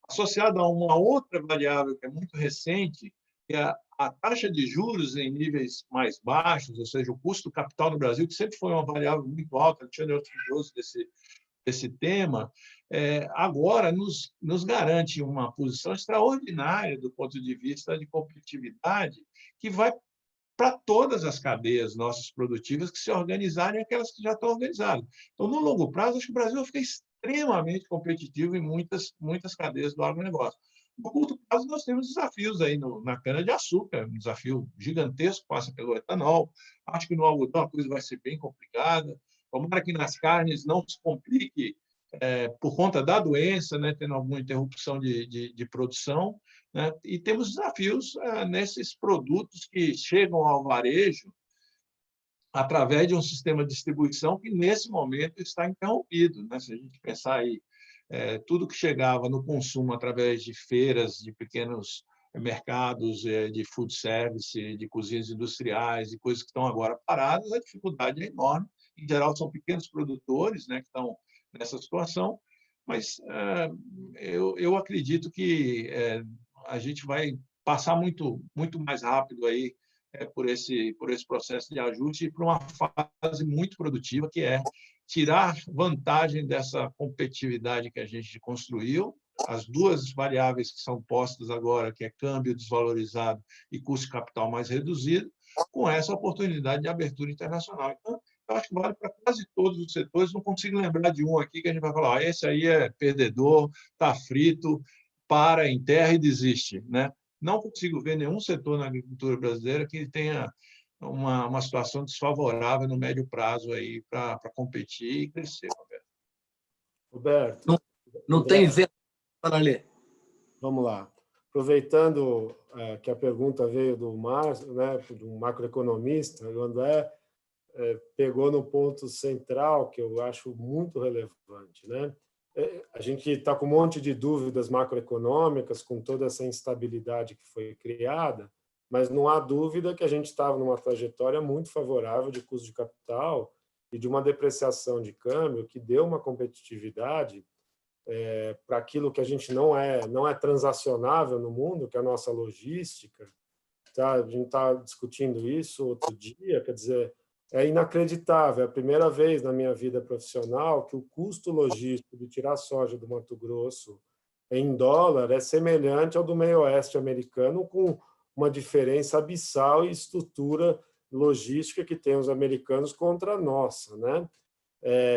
associado a uma outra variável que é muito recente, que é a taxa de juros em níveis mais baixos, ou seja, o custo do capital no Brasil, que sempre foi uma variável muito alta, Alexandre é estudioso desse tema, agora nos garante uma posição extraordinária do ponto de vista de competitividade, que vai para todas as cadeias nossas produtivas que se organizarem, aquelas que já estão organizadas. Então, no longo prazo, acho que o Brasil vai ficar extremamente competitivo em muitas cadeias do agronegócio. No curto prazo, nós temos desafios aí na cana-de-açúcar, um desafio gigantesco, passa pelo etanol. Acho que no algodão a coisa vai ser bem complicada. Tomara que nas carnes não se complique por conta da doença, né, tendo alguma interrupção de produção, né? E temos desafios nesses produtos que chegam ao varejo através de um sistema de distribuição que, nesse momento, está interrompido, né? Se a gente pensar aí, tudo que chegava no consumo através de feiras, de pequenos mercados de food service, de cozinhas industriais, e coisas que estão agora paradas, a dificuldade é enorme. Em geral, são pequenos produtores, né, que estão nessa situação, mas eu acredito que a gente vai passar muito mais rápido aí por esse processo de ajuste e para uma fase muito produtiva, que é tirar vantagem dessa competitividade que a gente construiu, as duas variáveis que são postas agora, que é câmbio desvalorizado e custo de capital mais reduzido, com essa oportunidade de abertura internacional. Então, eu acho que vale para quase todos os setores. Não consigo lembrar de um aqui que a gente vai falar, esse aí é perdedor, está frito, para, enterra e desiste, né? Não consigo ver nenhum setor na agricultura brasileira que tenha uma situação desfavorável no médio prazo aí para competir e crescer, Roberto. Roberto, não tem vento para ler. Vamos lá. Aproveitando que a pergunta veio do Márcio, né, do macroeconomista, o André pegou no ponto central, que eu acho muito relevante, né? A gente está com um monte de dúvidas macroeconômicas, com toda essa instabilidade que foi criada, mas não há dúvida que a gente estava numa trajetória muito favorável de custo de capital e de uma depreciação de câmbio que deu uma competitividade para aquilo que a gente não é transacionável no mundo, que é a nossa logística. Tá? A gente está discutindo isso outro dia, quer dizer, é inacreditável. É a primeira vez na minha vida profissional que o custo logístico de tirar soja do Mato Grosso em dólar é semelhante ao do meio-oeste americano, com uma diferença abissal e estrutura logística que tem os americanos contra a nossa, né?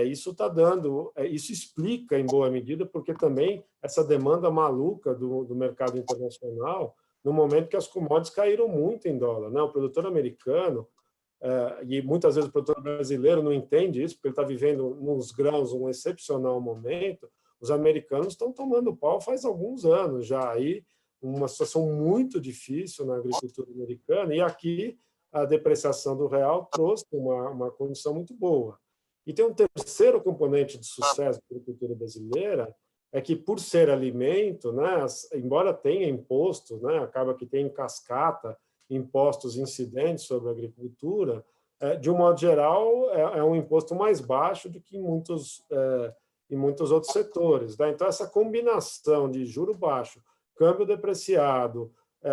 Isso está dando, isso explica em boa medida porque também essa demanda maluca do mercado internacional no momento que as commodities caíram muito em dólar, né? O produtor americano, e muitas vezes o produtor brasileiro não entende isso, porque ele está vivendo nos grãos um excepcional momento. Os americanos estão tomando pau faz alguns anos já, aí uma situação muito difícil na agricultura americana, e aqui a depreciação do real trouxe uma condição muito boa. E tem um terceiro componente de sucesso da agricultura brasileira, é que, por ser alimento, né, embora tenha imposto, né, acaba que tem em cascata impostos incidentes sobre a agricultura, de um modo geral, é um imposto mais baixo do que em muitos outros setores, né? Então, essa combinação de juro baixo, câmbio depreciado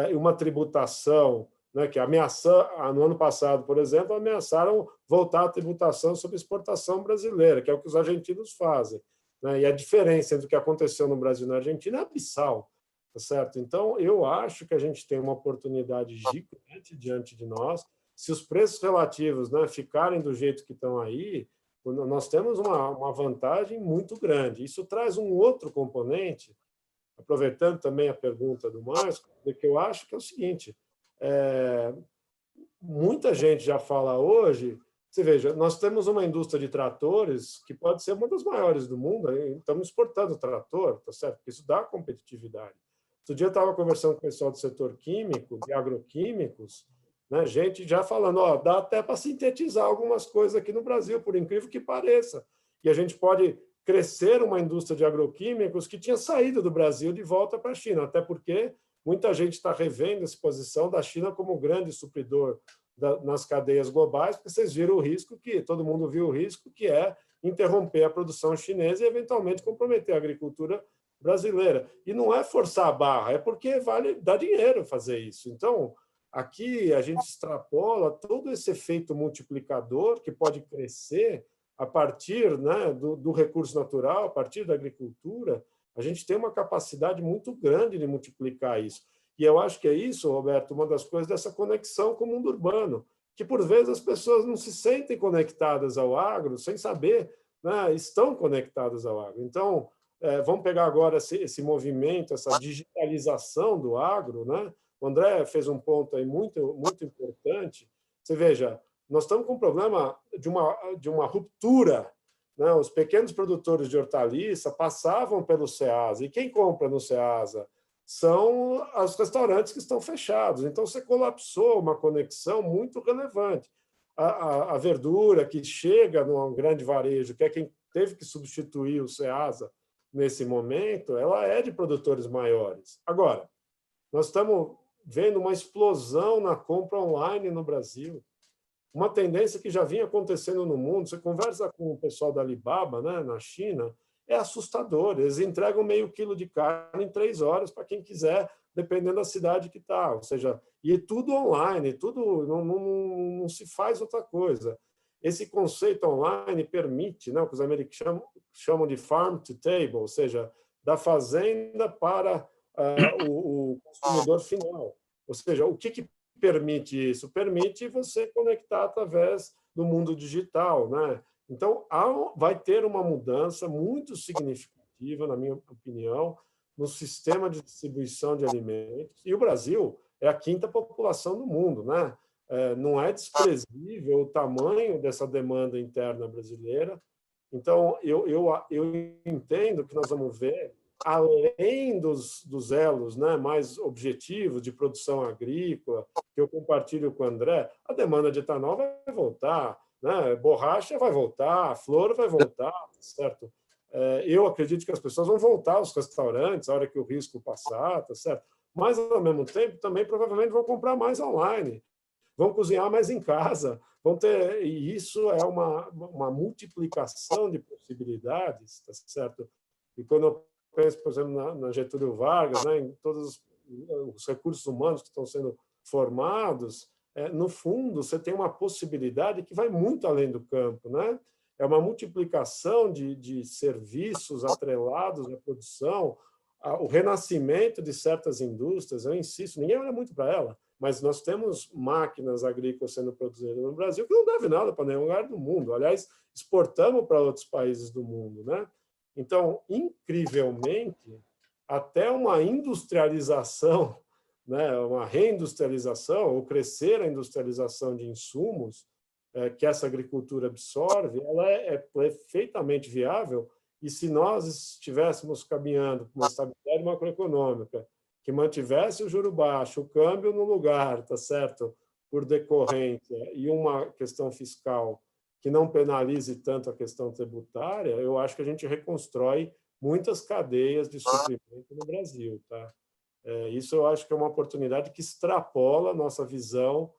e uma tributação, né, que no ano passado, por exemplo, ameaçaram voltar à tributação sobre exportação brasileira, que é o que os argentinos fazem, né? E a diferença entre o que aconteceu no Brasil e na Argentina é abissal, tá certo? Então, eu acho que a gente tem uma oportunidade gigante diante de nós. Se os preços relativos, né, ficarem do jeito que estão aí, nós temos uma vantagem muito grande. Isso traz um outro componente, aproveitando também a pergunta do Márcio, que eu acho que é o seguinte, muita gente já fala hoje, você veja, nós temos uma indústria de tratores que pode ser uma das maiores do mundo, estamos exportando trator, tá certo? Porque isso dá competitividade. Outro dia eu estava conversando com o pessoal do setor químico, de agroquímicos, né? Gente já falando, dá até para sintetizar algumas coisas aqui no Brasil, por incrível que pareça. E a gente pode crescer uma indústria de agroquímicos que tinha saído do Brasil de volta para a China, até porque muita gente está revendo essa posição da China como grande supridor nas cadeias globais, porque vocês viram o risco todo mundo viu o risco, que é interromper a produção chinesa e, eventualmente, comprometer a agricultura brasileira. E não é forçar a barra, é porque dá dinheiro fazer isso. Então, aqui a gente extrapola todo esse efeito multiplicador que pode crescer a partir, né, do recurso natural, a partir da agricultura. A gente tem uma capacidade muito grande de multiplicar isso. E eu acho que é isso, Roberto, uma das coisas dessa conexão com o mundo urbano, que, por vezes, as pessoas não se sentem conectadas ao agro sem saber, né, estão conectadas ao agro. Então, vamos pegar agora esse movimento, essa digitalização do agro, né? O André fez um ponto aí muito, muito importante. Você veja, nós estamos com um problema de uma ruptura, né? Os pequenos produtores de hortaliça passavam pelo Ceasa, e quem compra no Ceasa são os restaurantes que estão fechados. Então, você colapsou uma conexão muito relevante. A verdura que chega num grande varejo, que é quem teve que substituir o Ceasa nesse momento, ela é de produtores maiores. Agora, nós estamos vendo uma explosão na compra online no Brasil, uma tendência que já vinha acontecendo no mundo. Você conversa com o pessoal da Alibaba, né, na China, é assustador. Eles entregam meio quilo de carne em 3 horas para quem quiser, dependendo da cidade que está. Ou seja, e tudo online, tudo não se faz outra coisa. Esse conceito online permite, né, o que os americanos chamam de farm to table, ou seja, da fazenda para o consumidor final. Ou seja, o que permite isso? Permite você conectar através do mundo digital, né? Então, vai ter uma mudança muito significativa, na minha opinião, no sistema de distribuição de alimentos. E o Brasil é a 5ª população do mundo, né? Não é desprezível o tamanho dessa demanda interna brasileira. Então, eu entendo que nós vamos ver, além dos elos, né, mais objetivos de produção agrícola, que eu compartilho com o André, a demanda de etanol vai voltar, né? Borracha vai voltar, flor vai voltar, certo? Eu acredito que as pessoas vão voltar aos restaurantes a hora que o risco passar, tá certo? Mas, ao mesmo tempo, também provavelmente vão comprar mais online, vão cozinhar mais em casa, e isso é uma multiplicação de possibilidades, tá certo? E quando eu penso, por exemplo, na Getúlio Vargas, né, em todos os recursos humanos que estão sendo formados, no fundo, você tem uma possibilidade que vai muito além do campo, né? É uma multiplicação de serviços atrelados à produção, o renascimento de certas indústrias. Eu insisto, ninguém olha muito para ela, mas nós temos máquinas agrícolas sendo produzidas no Brasil que não devem nada para nenhum lugar do mundo. Aliás, exportamos para outros países do mundo, né? Então, incrivelmente, até uma industrialização né, uma reindustrialização ou crescer a industrialização de insumos que essa agricultura absorve, ela é perfeitamente viável. E se nós estivéssemos caminhando com uma estabilidade macroeconômica que mantivesse o juro baixo, o câmbio no lugar, tá certo? Por decorrência, e uma questão fiscal que não penalize tanto a questão tributária, eu acho que a gente reconstrói muitas cadeias de suprimento no Brasil, tá? Isso eu acho que é uma oportunidade que extrapola a nossa visão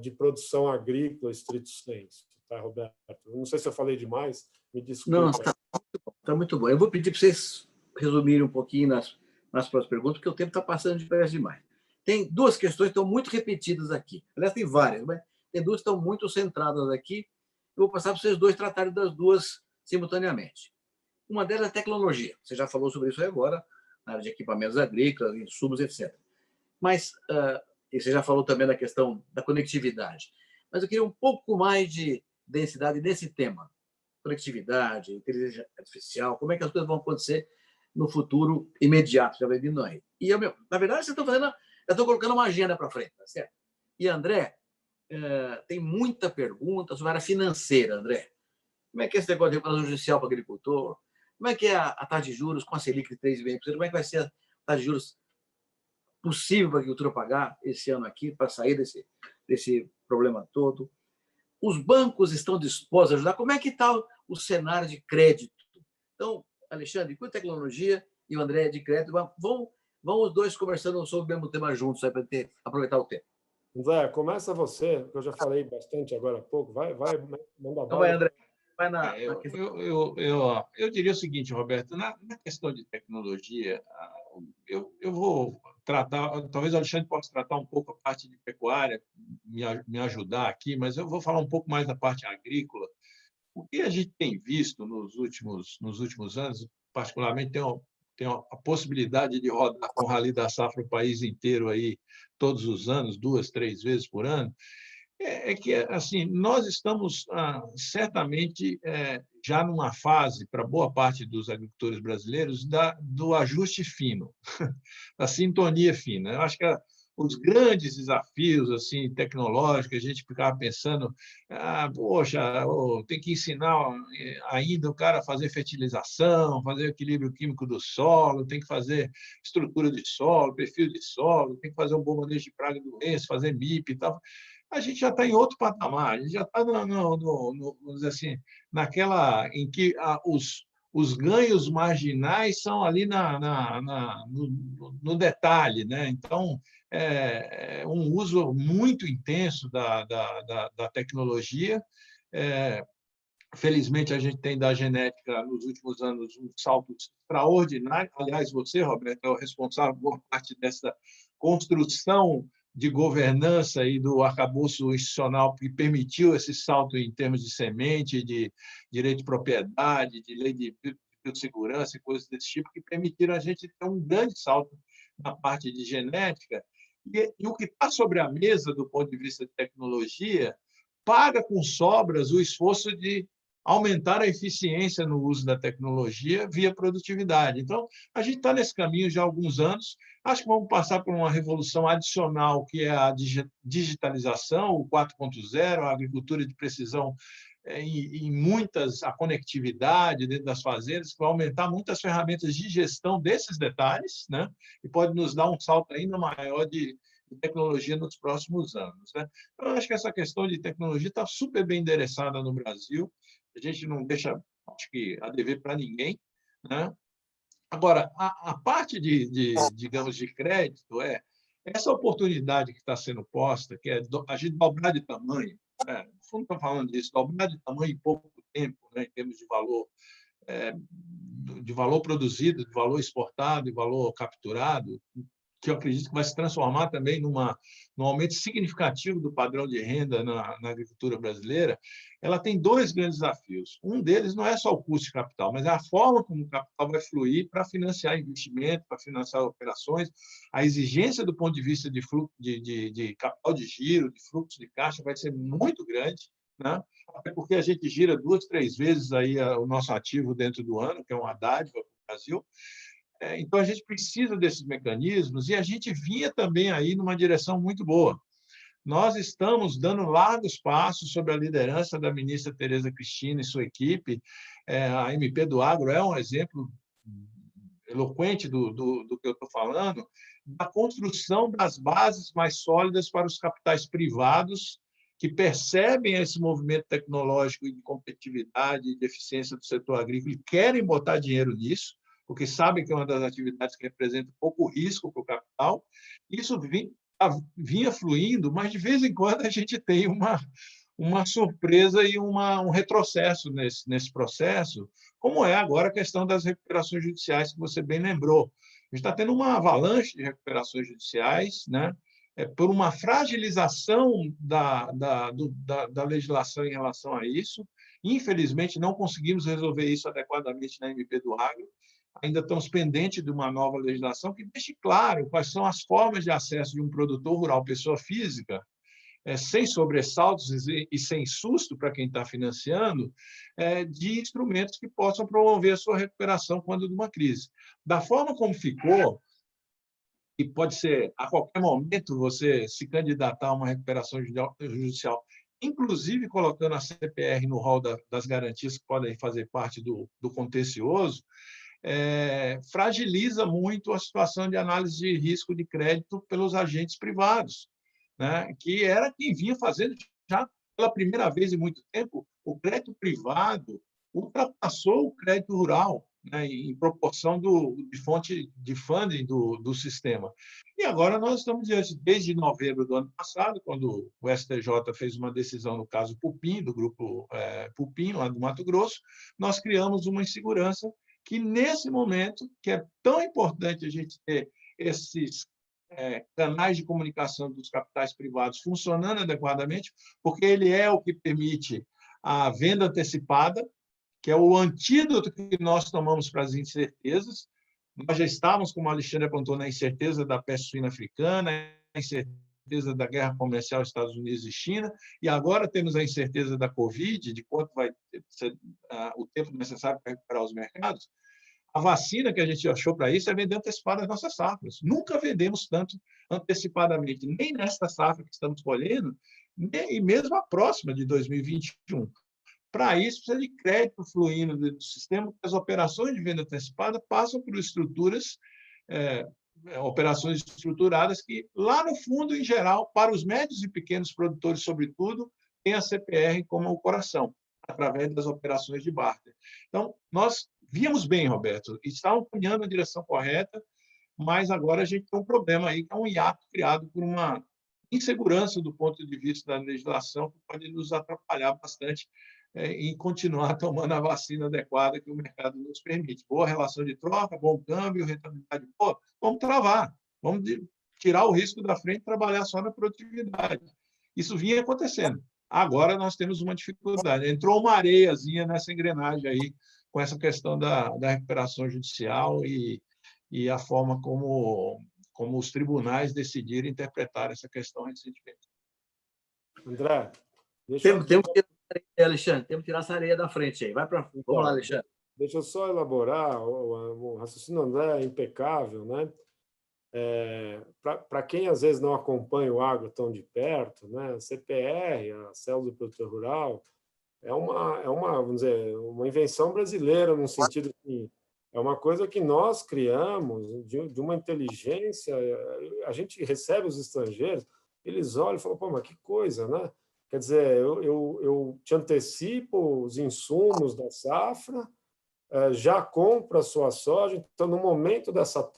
de produção agrícola estrito sensu, tá, Roberto? Não sei se eu falei demais, me desculpa. Não, está muito bom. Eu vou pedir para vocês resumirem um pouquinho nas próximas perguntas, porque o tempo está passando depressa demais. Tem duas questões que estão muito repetidas aqui. Aliás, tem várias, mas tem duas que estão muito centradas aqui. Eu vou passar para vocês dois tratarem das duas simultaneamente. Uma delas é a tecnologia. Você já falou sobre isso aí agora, na área de equipamentos agrícolas, insumos, etc. Mas, e você já falou também da questão da conectividade. Mas eu queria um pouco mais de densidade nesse tema. Conectividade, inteligência artificial, como é que as coisas vão acontecer no futuro imediato, já vai vindo aí. E, na verdade, vocês estão fazendo, eu estou colocando uma agenda para frente, tá certo? E, André, tem muita pergunta sobre a área financeira, André. Como é que é esse negócio de recuperação judicial para o agricultor? Como é que é a taxa de juros com a Selic de 3,5%? Como é que vai ser a taxa de juros possível para a agricultura pagar esse ano aqui, para sair desse problema todo? Os bancos estão dispostos a ajudar? Como é que está o cenário de crédito? Então, Alexandre, com tecnologia e o André de crédito, vão os dois conversando sobre o mesmo tema juntos, para aproveitar o tempo. Zé, começa você, porque eu já falei bastante agora há pouco. Vai, manda bala. Então vai, André. Vai eu diria o seguinte, Roberto, na questão de tecnologia, eu vou tratar, talvez o Alexandre possa tratar um pouco a parte de pecuária, me ajudar aqui, mas eu vou falar um pouco mais da parte agrícola. O que a gente tem visto nos últimos anos, particularmente tem a possibilidade de rodar com o Rally da Safra o país inteiro aí todos os anos, 2, 3 vezes por ano, é que assim nós estamos certamente já numa fase, para boa parte dos agricultores brasileiros, do ajuste fino, da sintonia fina. Eu acho que os grandes desafios assim tecnológicos, a gente ficava pensando, poxa, tem que ensinar ainda o cara a fazer fertilização, fazer equilíbrio químico do solo, tem que fazer estrutura de solo, perfil de solo, tem que fazer um bom manejo de praga e doença, fazer MIP e tal. A gente já está em outro patamar, a gente já está vamos dizer assim, naquela em que os ganhos marginais são ali no detalhe, né? Então, um uso muito intenso da tecnologia. Felizmente, a gente tem da genética, nos últimos anos, um salto extraordinário. Aliás, você, Roberto, é o responsável por parte dessa construção de governança e do arcabouço institucional que permitiu esse salto em termos de semente, de direito de propriedade, de lei de biossegurança e coisas desse tipo, que permitiram a gente ter um grande salto na parte de genética. E o que está sobre a mesa, do ponto de vista de tecnologia, paga com sobras o esforço de aumentar a eficiência no uso da tecnologia via produtividade. Então, a gente está nesse caminho já há alguns anos. Acho que vamos passar por uma revolução adicional, que é a digitalização, o 4.0, a agricultura de precisão em muitas, a conectividade dentro das fazendas, que vai aumentar muitas ferramentas de gestão desses detalhes, né? E pode nos dar um salto ainda maior de tecnologia nos próximos anos, né? Eu acho que essa questão de tecnologia está super bem endereçada no Brasil, a gente não deixa, acho que, a dever para ninguém, né? Agora, a parte digamos, de crédito essa oportunidade que está sendo posta, que é a gente dobrar de tamanho, né? Não estou falando disso, dobrar de tamanho em pouco tempo, né? Em termos de valor produzido, de valor exportado, de valor capturado, que eu acredito que vai se transformar também num aumento significativo do padrão de renda na agricultura brasileira. Ela tem dois grandes desafios. Um deles não é só o custo de capital, mas é a forma como o capital vai fluir para financiar investimento, para financiar operações. A exigência do ponto de vista de fluxo de capital de giro, de fluxo de caixa, vai ser muito grande, né? Até porque a gente gira 2, 3 vezes aí o nosso ativo dentro do ano, que é uma dádiva para o Brasil. Então, a gente precisa desses mecanismos e a gente vinha também aí numa direção muito boa. Nós estamos dando largos passos sob a liderança da ministra Tereza Cristina e sua equipe. A MP do Agro é um exemplo eloquente do que eu estou falando, da construção das bases mais sólidas para os capitais privados que percebem esse movimento tecnológico e de competitividade e de eficiência do setor agrícola e querem botar dinheiro nisso, porque sabem que é uma das atividades que representa pouco risco para o capital. Isso vinha fluindo, mas de vez em quando a gente tem uma surpresa e um retrocesso nesse processo, como é agora a questão das recuperações judiciais, que você bem lembrou. A gente está tendo uma avalanche de recuperações judiciais, né? Por uma fragilização da legislação em relação a isso. Infelizmente, não conseguimos resolver isso adequadamente na MP do Agro. Ainda estamos pendentes de uma nova legislação que deixe claro quais são as formas de acesso de um produtor rural, pessoa física, sem sobressaltos e sem susto para quem está financiando, de instrumentos que possam promover a sua recuperação quando de uma crise. Da forma como ficou, e pode ser, a qualquer momento, você se candidatar a uma recuperação judicial, inclusive colocando a CPR no rol das garantias que podem fazer parte do contencioso, fragiliza muito a situação de análise de risco de crédito pelos agentes privados, né? Que era quem vinha fazendo já pela primeira vez em muito tempo. O crédito privado ultrapassou o crédito rural, né, em proporção de fonte de funding do sistema. E agora nós estamos diante, desde novembro do ano passado, quando o STJ fez uma decisão no caso Pupim, do grupo Pupim, lá do Mato Grosso, nós criamos uma insegurança que, nesse momento, que é tão importante a gente ter esses canais de comunicação dos capitais privados funcionando adequadamente, porque ele é o que permite a venda antecipada, que é o antídoto que nós tomamos para as incertezas. Nós já estávamos, como o Alexandre apontou, na incerteza da peste suína africana, a incerteza da guerra comercial Estados Unidos e China, e agora temos a incerteza da Covid, de quanto vai ser o tempo necessário para recuperar os mercados. A vacina que a gente achou para isso é vender antecipada as nossas safras. Nunca vendemos tanto antecipadamente, nem nesta safra que estamos colhendo, e mesmo a próxima, de 2021. Para isso, precisa de crédito fluindo dentro do sistema, porque as operações de venda antecipada passam por estruturas, operações estruturadas que, lá no fundo, em geral, para os médios e pequenos produtores, sobretudo, tem a CPR como o coração, através das operações de barter. Então, nós víamos bem, Roberto, e estávamos caminhando na direção correta, mas agora a gente tem um problema aí, que é um hiato criado por uma insegurança do ponto de vista da legislação, que pode nos atrapalhar bastante em continuar tomando a vacina adequada que o mercado nos permite. Boa relação de troca, bom câmbio, rentabilidade boa, vamos travar, vamos tirar o risco da frente e trabalhar só na produtividade. Isso vinha acontecendo. Agora nós temos uma dificuldade. Entrou uma areiazinha nessa engrenagem aí, com essa questão da recuperação judicial e a forma como os tribunais decidiram interpretar essa questão recentemente. André, temos que Alexandre, temos que tirar essa areia da frente aí. Vamos lá, Alexandre. Deixa eu só elaborar. O raciocínio do André é impecável, né? Para quem às vezes não acompanha o agro tão de perto, né? A CPR, a Célula do Produtor Rural, é uma, vamos dizer, uma invenção brasileira, no sentido que é uma coisa que nós criamos de uma inteligência. A gente recebe os estrangeiros, eles olham e falam, pô, mas que coisa, né? Quer dizer, eu te antecipo os insumos da safra, já compro a sua soja, então, no momento dessa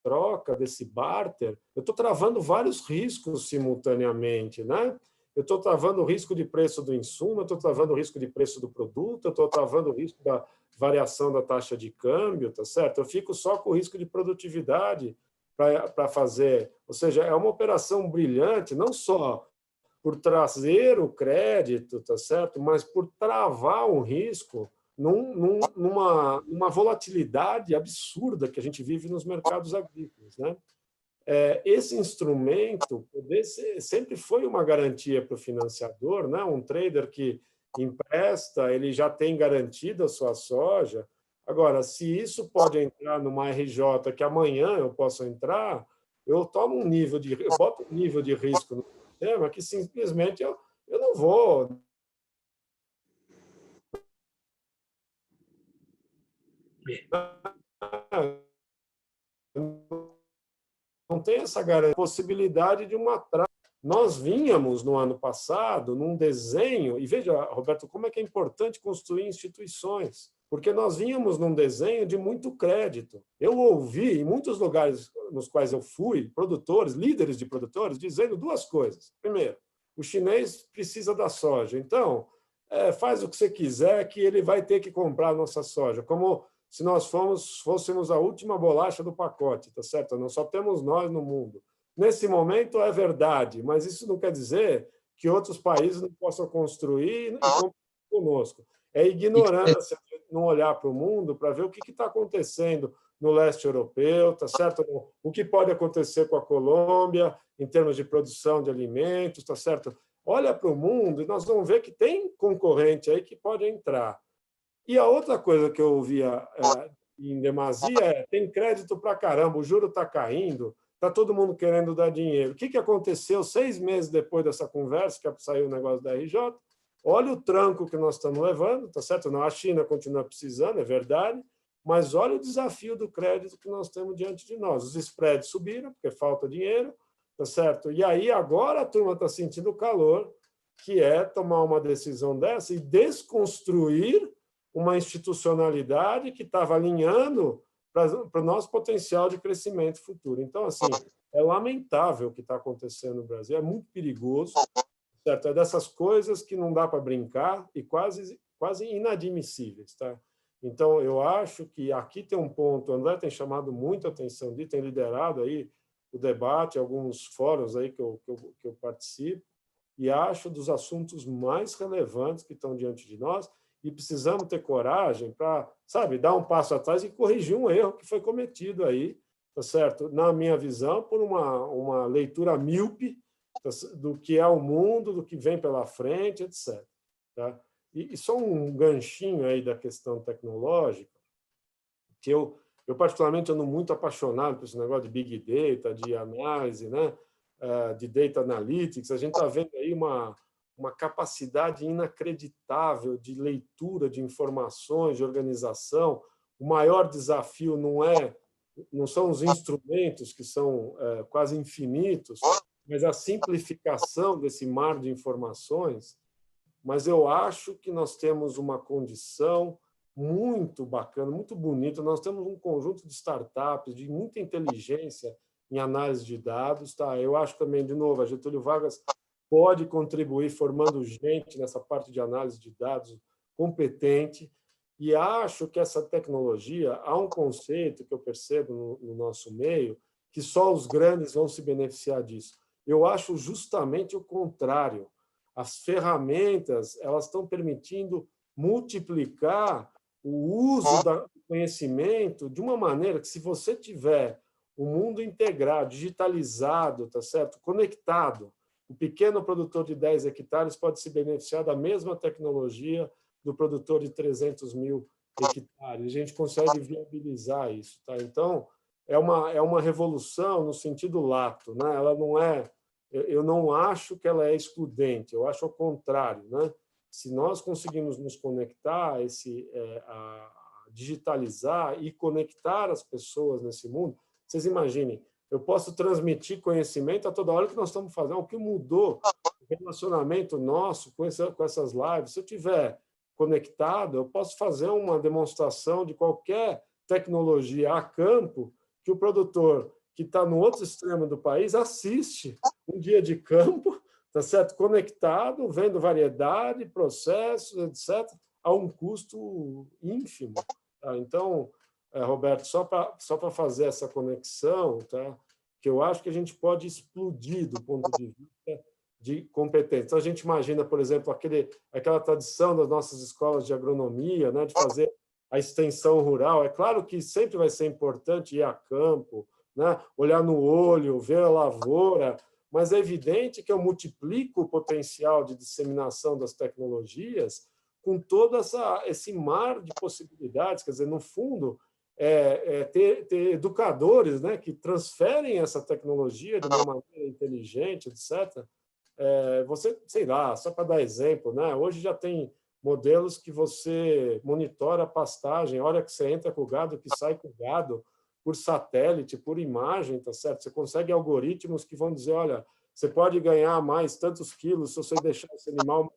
troca, desse barter, eu estou travando vários riscos simultaneamente, né? Eu estou travando o risco de preço do insumo, eu estou travando o risco de preço do produto, eu estou travando o risco da variação da taxa de câmbio, tá certo? Eu fico só com o risco de produtividade para fazer. Ou seja, é uma operação brilhante, não só por trazer o crédito, tá certo? Mas por travar um risco numa volatilidade absurda que a gente vive nos mercados agrícolas, né? Esse instrumento sempre foi uma garantia para o financiador, né? Um trader que empresta, ele já tem garantida a sua soja. Agora, se isso pode entrar numa RJ que amanhã eu posso entrar, eu boto um nível de risco no sistema que simplesmente eu não vou. Não tem essa garantia, possibilidade de uma trava. Nós vínhamos, no ano passado, num desenho, e veja, Roberto, como é que é importante construir instituições, porque nós vínhamos num desenho de muito crédito. Eu ouvi, em muitos lugares nos quais eu fui, produtores, líderes de produtores, dizendo duas coisas. Primeiro, o chinês precisa da soja, então faz o que você quiser que ele vai ter que comprar a nossa soja, como se nós fôssemos a última bolacha do pacote, tá certo? Não só temos nós no mundo. Nesse momento é verdade, mas isso não quer dizer que outros países não possam construir e competir conosco. É ignorância não olhar para o mundo para ver o que está acontecendo no leste europeu, tá certo? O que pode acontecer com a Colômbia em termos de produção de alimentos, tá certo? Olha para o mundo e nós vamos ver que tem concorrente aí que pode entrar. E a outra coisa que eu ouvia em demasia é: tem crédito para caramba, o juro está caindo, está todo mundo querendo dar dinheiro. O que aconteceu 6 meses depois dessa conversa, que saiu o negócio da RJ? Olha o tranco que nós estamos levando, tá certo? Não, a China continua precisando, é verdade, mas olha o desafio do crédito que nós temos diante de nós. Os spreads subiram, porque falta dinheiro, tá certo? E aí agora a turma está sentindo o calor, que é tomar uma decisão dessa e desconstruir uma institucionalidade que estava alinhando para o nosso potencial de crescimento futuro. Então, assim, é lamentável o que está acontecendo no Brasil, é muito perigoso, certo? É dessas coisas que não dá para brincar e quase inadmissíveis, tá? Então, eu acho que aqui tem um ponto, o André tem chamado muita atenção disso, tem liderado aí o debate, alguns fóruns aí que eu participo, e acho dos assuntos mais relevantes que estão diante de nós, e precisamos ter coragem para, sabe, dar um passo atrás e corrigir um erro que foi cometido aí, tá certo? Na minha visão, por uma leitura míope do que é o mundo, do que vem pela frente, etc. Tá? E só um ganchinho aí da questão tecnológica, que eu particularmente ando muito apaixonado por esse negócio de Big Data, de análise, né? De Data Analytics. A gente está vendo aí uma capacidade inacreditável de leitura de informações, de organização. O maior desafio não são os instrumentos, que são quase infinitos, mas a simplificação desse mar de informações. Mas eu acho que nós temos uma condição muito bacana, muito bonita. Nós temos um conjunto de startups, de muita inteligência em análise de dados. Tá? Eu acho também, de novo, a Getúlio Vargas pode contribuir formando gente nessa parte de análise de dados competente, e acho que essa tecnologia, há um conceito que eu percebo no nosso meio, que só os grandes vão se beneficiar disso. Eu acho justamente o contrário. As ferramentas elas estão permitindo multiplicar o uso do conhecimento de uma maneira que, se você tiver o mundo integrado, digitalizado, tá certo? Conectado, o pequeno produtor de 10 hectares pode se beneficiar da mesma tecnologia do produtor de 300 mil hectares. A gente consegue viabilizar isso. Tá? Então, é uma revolução no sentido lato. Né? Ela não é, eu não acho que ela é excludente, eu acho ao contrário. Né? Se nós conseguimos nos conectar, digitalizar e conectar as pessoas nesse mundo, vocês imaginem, eu posso transmitir conhecimento a toda hora que nós estamos fazendo. O que mudou o relacionamento nosso com essas lives? Se eu tiver conectado, eu posso fazer uma demonstração de qualquer tecnologia a campo que o produtor que está no outro extremo do país assiste um dia de campo, tá certo? Conectado, vendo variedade, processos, etc., a um custo ínfimo. Tá? Então, Roberto, só para fazer essa conexão, tá? Que eu acho que a gente pode explodir do ponto de vista de competência. Então, a gente imagina, por exemplo, aquela tradição das nossas escolas de agronomia, né? De fazer a extensão rural. É claro que sempre vai ser importante ir a campo, né? Olhar no olho, ver a lavoura, mas é evidente que eu multiplico o potencial de disseminação das tecnologias com todo esse mar de possibilidades. Quer dizer, no fundo, ter educadores, né, que transferem essa tecnologia de uma maneira inteligente, etc. Você, sei lá, só para dar exemplo, né, hoje já tem modelos que você monitora a pastagem, a hora que você entra com o gado, que sai com o gado, por satélite, por imagem, tá certo? Você consegue algoritmos que vão dizer, olha, você pode ganhar mais tantos quilos se você deixar esse animal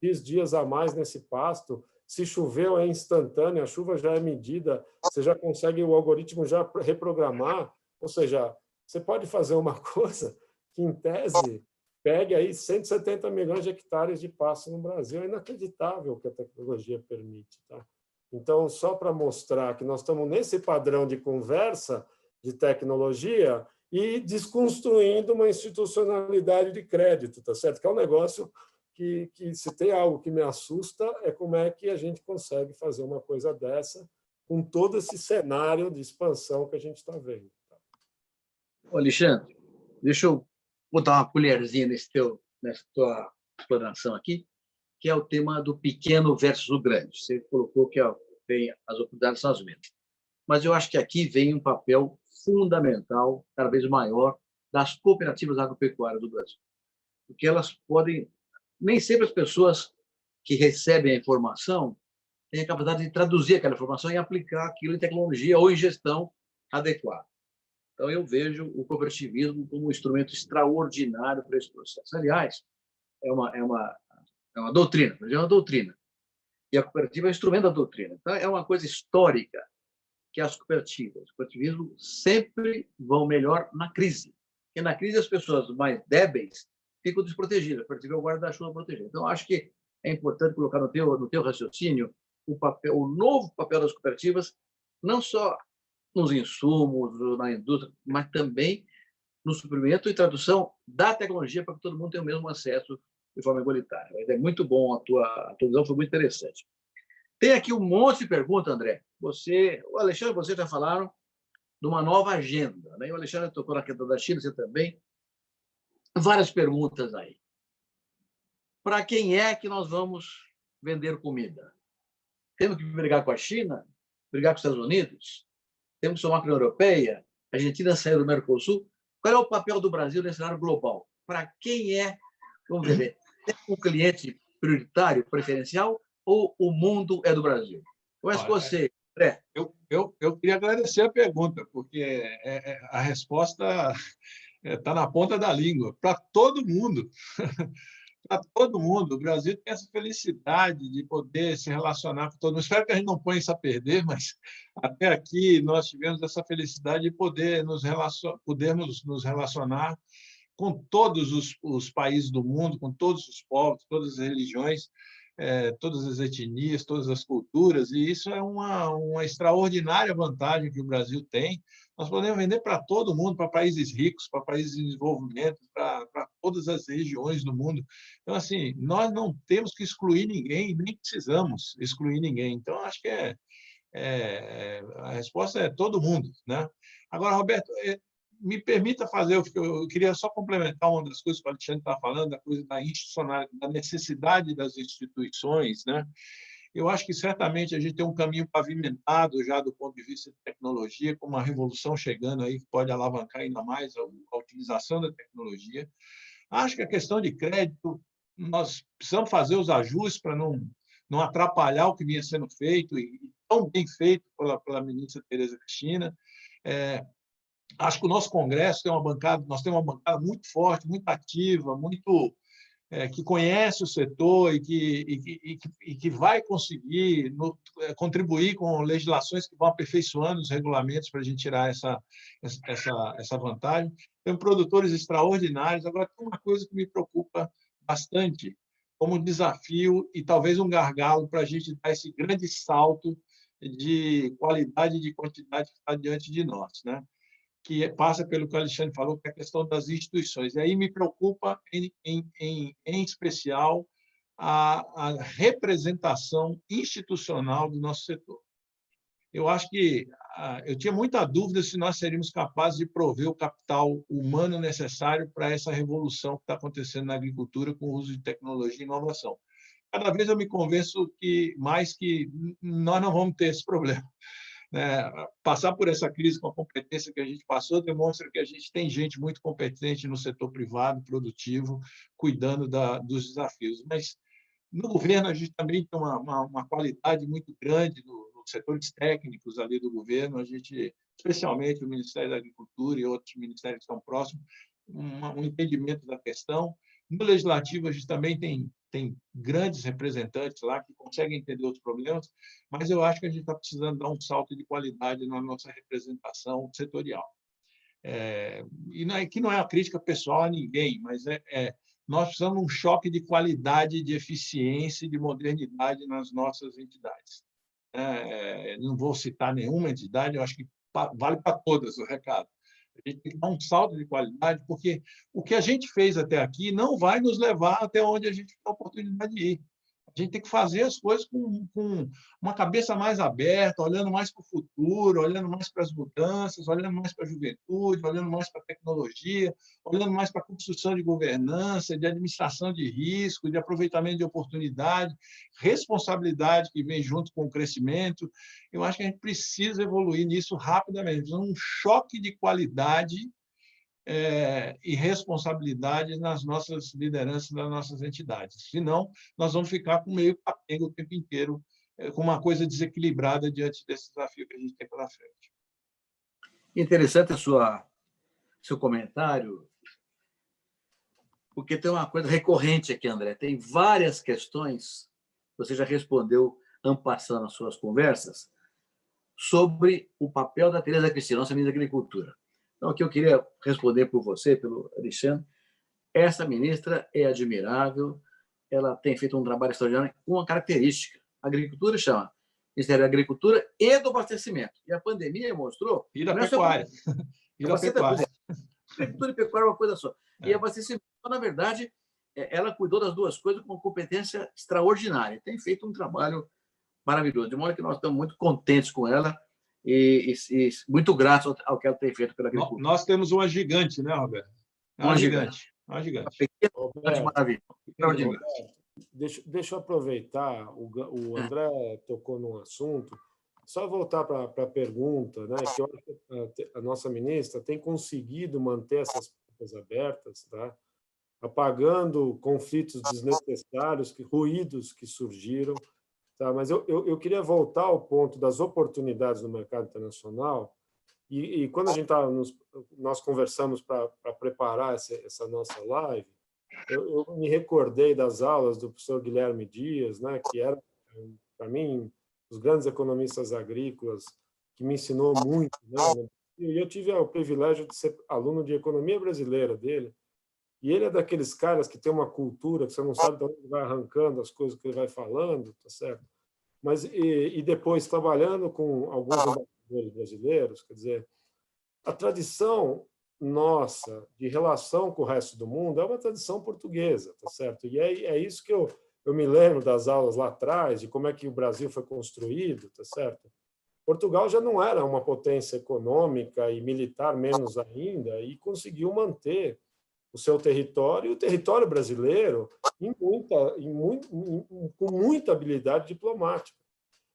X dias a mais nesse pasto. Se choveu, é instantâneo, a chuva já é medida, você já consegue, o algoritmo já reprogramar. Ou seja, você pode fazer uma coisa que, em tese, pegue aí 170 milhões de hectares de pasto no Brasil. É inacreditável o que a tecnologia permite. Tá? Então, só para mostrar que nós estamos nesse padrão de conversa de tecnologia e desconstruindo uma institucionalidade de crédito, tá certo? Que é um negócio que se tem algo que me assusta é como é que a gente consegue fazer uma coisa dessa com todo esse cenário de expansão que a gente está vendo. Tá? Alexandre, deixa eu botar uma colherzinha nessa tua explanação aqui, que é o tema do pequeno versus o grande. Você colocou que tem as oportunidades são as mesmas. Mas eu acho que aqui vem um papel fundamental, cada vez maior, das cooperativas agropecuárias do Brasil. Porque elas podem... Nem sempre as pessoas que recebem a informação têm a capacidade de traduzir aquela informação e aplicar aquilo em tecnologia ou em gestão adequada. Então, eu vejo o cooperativismo como um instrumento extraordinário para esse processo. Aliás, é uma doutrina, é uma doutrina. E a cooperativa é um instrumento da doutrina. Então, é uma coisa histórica que as cooperativas, o cooperativismo sempre vão melhor na crise. Porque na crise as pessoas mais débeis ficam desprotegidas. A cooperativa é o guarda-chuva protegido. Então, acho que é importante colocar no teu raciocínio o novo papel das cooperativas, não só nos insumos, na indústria, mas também no suprimento e tradução da tecnologia para que todo mundo tenha o mesmo acesso de forma igualitária. É muito bom, a tua visão foi muito interessante. Tem aqui um monte de perguntas, André. O Alexandre e você já falaram de uma nova agenda. Né? O Alexandre tocou na questão da China, você também. Várias perguntas aí. Para quem é que nós vamos vender comida? Temos que brigar com a China? Brigar com os Estados Unidos? Temos que somar com a União Europeia? A Argentina saiu do Mercosul? Qual é o papel do Brasil nesse cenário global? Para quem é, vamos ver, é um cliente prioritário, preferencial, ou o mundo é do Brasil? Começo com você, André. Eu queria agradecer a pergunta, porque a resposta está na ponta da língua, para todo mundo. Para todo mundo. O Brasil tem essa felicidade de poder se relacionar com todo mundo. Espero que a gente não ponha isso a perder, mas até aqui nós tivemos essa felicidade de podermos nos relacionar com todos os países do mundo, com todos os povos, todas as religiões, todas as etnias, todas as culturas, e isso é uma extraordinária vantagem que o Brasil tem. Nós podemos vender para todo mundo, para países ricos, para países em desenvolvimento, para todas as regiões do mundo. Então, assim, nós não temos que excluir ninguém, nem precisamos excluir ninguém. Então, acho que a resposta é todo mundo, né? Agora, Roberto, me permita fazer, eu queria só complementar uma das coisas que o Alexandre está falando, da coisa da institucionalidade, da necessidade das instituições, né? Eu acho que certamente a gente tem um caminho pavimentado já do ponto de vista de tecnologia, com uma revolução chegando aí que pode alavancar ainda mais a utilização da tecnologia. Acho que a questão de crédito, nós precisamos fazer os ajustes para não atrapalhar o que vinha sendo feito, e tão bem feito pela ministra Tereza Cristina. Acho que o nosso Congresso nós temos uma bancada muito forte, muito ativa, muito que conhece o setor e que vai conseguir contribuir com legislações que vão aperfeiçoando os regulamentos para a gente tirar essa vantagem. Tem produtores extraordinários. Agora, tem uma coisa que me preocupa bastante como desafio e talvez um gargalo para a gente dar esse grande salto de qualidade e de quantidade que está diante de nós, né? Que passa pelo que o Alexandre falou, que é a questão das instituições. E aí me preocupa, em especial, a representação institucional do nosso setor. Eu acho que eu tinha muita dúvida se nós seríamos capazes de prover o capital humano necessário para essa revolução que está acontecendo na agricultura com o uso de tecnologia e inovação. cada vez eu me convenço que nós não vamos ter esse problema. Passar por essa crise com a competência que a gente passou demonstra que a gente tem gente muito competente no setor privado, produtivo, cuidando dos desafios. Mas no governo a gente também tem uma qualidade muito grande nos setores técnicos ali do governo. A gente, especialmente o Ministério da Agricultura e outros ministérios que estão próximos, um entendimento da questão. No legislativo a gente também tem grandes representantes lá que conseguem entender os problemas, mas eu acho que a gente está precisando dar um salto de qualidade na nossa representação setorial. E não é uma crítica pessoal a ninguém, mas nós precisamos de um choque de qualidade, de eficiência e de modernidade nas nossas entidades. Não vou citar nenhuma entidade, eu acho que vale para todas o recado. A gente tem que dar um salto de qualidade, porque o que a gente fez até aqui não vai nos levar até onde a gente tem a oportunidade de ir. A gente tem que fazer as coisas com uma cabeça mais aberta, olhando mais para o futuro, olhando mais para as mudanças, olhando mais para a juventude, olhando mais para a tecnologia, olhando mais para a construção de governança, de administração de risco, de aproveitamento de oportunidade, responsabilidade que vem junto com o crescimento. Eu acho que a gente precisa evoluir nisso rapidamente, um choque de qualidade e responsabilidade nas nossas lideranças, nas nossas entidades. Senão, nós vamos ficar com meio capenga o tempo inteiro, com uma coisa desequilibrada diante desse desafio que a gente tem pela frente. Interessante seu comentário, porque tem uma coisa recorrente aqui, André. Tem várias questões, você já respondeu en passant nas suas conversas, sobre o papel da Tereza Cristina, nossa ministra da Agricultura. Então, aqui eu queria responder por você, pelo Alexandre. Essa ministra é admirável, ela tem feito um trabalho extraordinário com uma característica. A agricultura chama Ministério da Agricultura e do Abastecimento. E a pandemia mostrou... E da pecuária. E da pecuária. Agricultura e pecuária é uma coisa só. E abastecimento, na verdade, ela cuidou das duas coisas com uma competência extraordinária. Tem feito um trabalho maravilhoso. De modo que nós estamos muito contentes com ela e muito gratos ao que ela tem feito pela agricultura. Nós temos uma gigante, né, Roberto? Uma gigante. Uma gigante. Maravilha. Deixa eu aproveitar, o André tocou num assunto, só voltar para a pergunta, né, que eu acho que a nossa ministra tem conseguido manter essas portas abertas, tá, apagando conflitos desnecessários, ruídos que surgiram. Tá, mas eu queria voltar ao ponto das oportunidades no mercado internacional. E quando a gente nós conversamos para preparar essa nossa live, eu me recordei das aulas do professor Guilherme Dias, né, que era, para mim, os grandes economistas agrícolas, que me ensinou muito. Né? E eu tive o privilégio de ser aluno de economia brasileira dele. E ele é daqueles caras que tem uma cultura que você não sabe de onde vai arrancando as coisas que ele vai falando, tá certo? Mas e depois trabalhando com alguns embaixadores brasileiros, quer dizer, a tradição nossa de relação com o resto do mundo é uma tradição portuguesa, tá certo? E é isso que eu me lembro das aulas lá atrás, de como é que o Brasil foi construído, tá certo? Portugal já não era uma potência econômica e militar, menos ainda, e conseguiu manter o seu território, e o território brasileiro, com muita habilidade diplomática.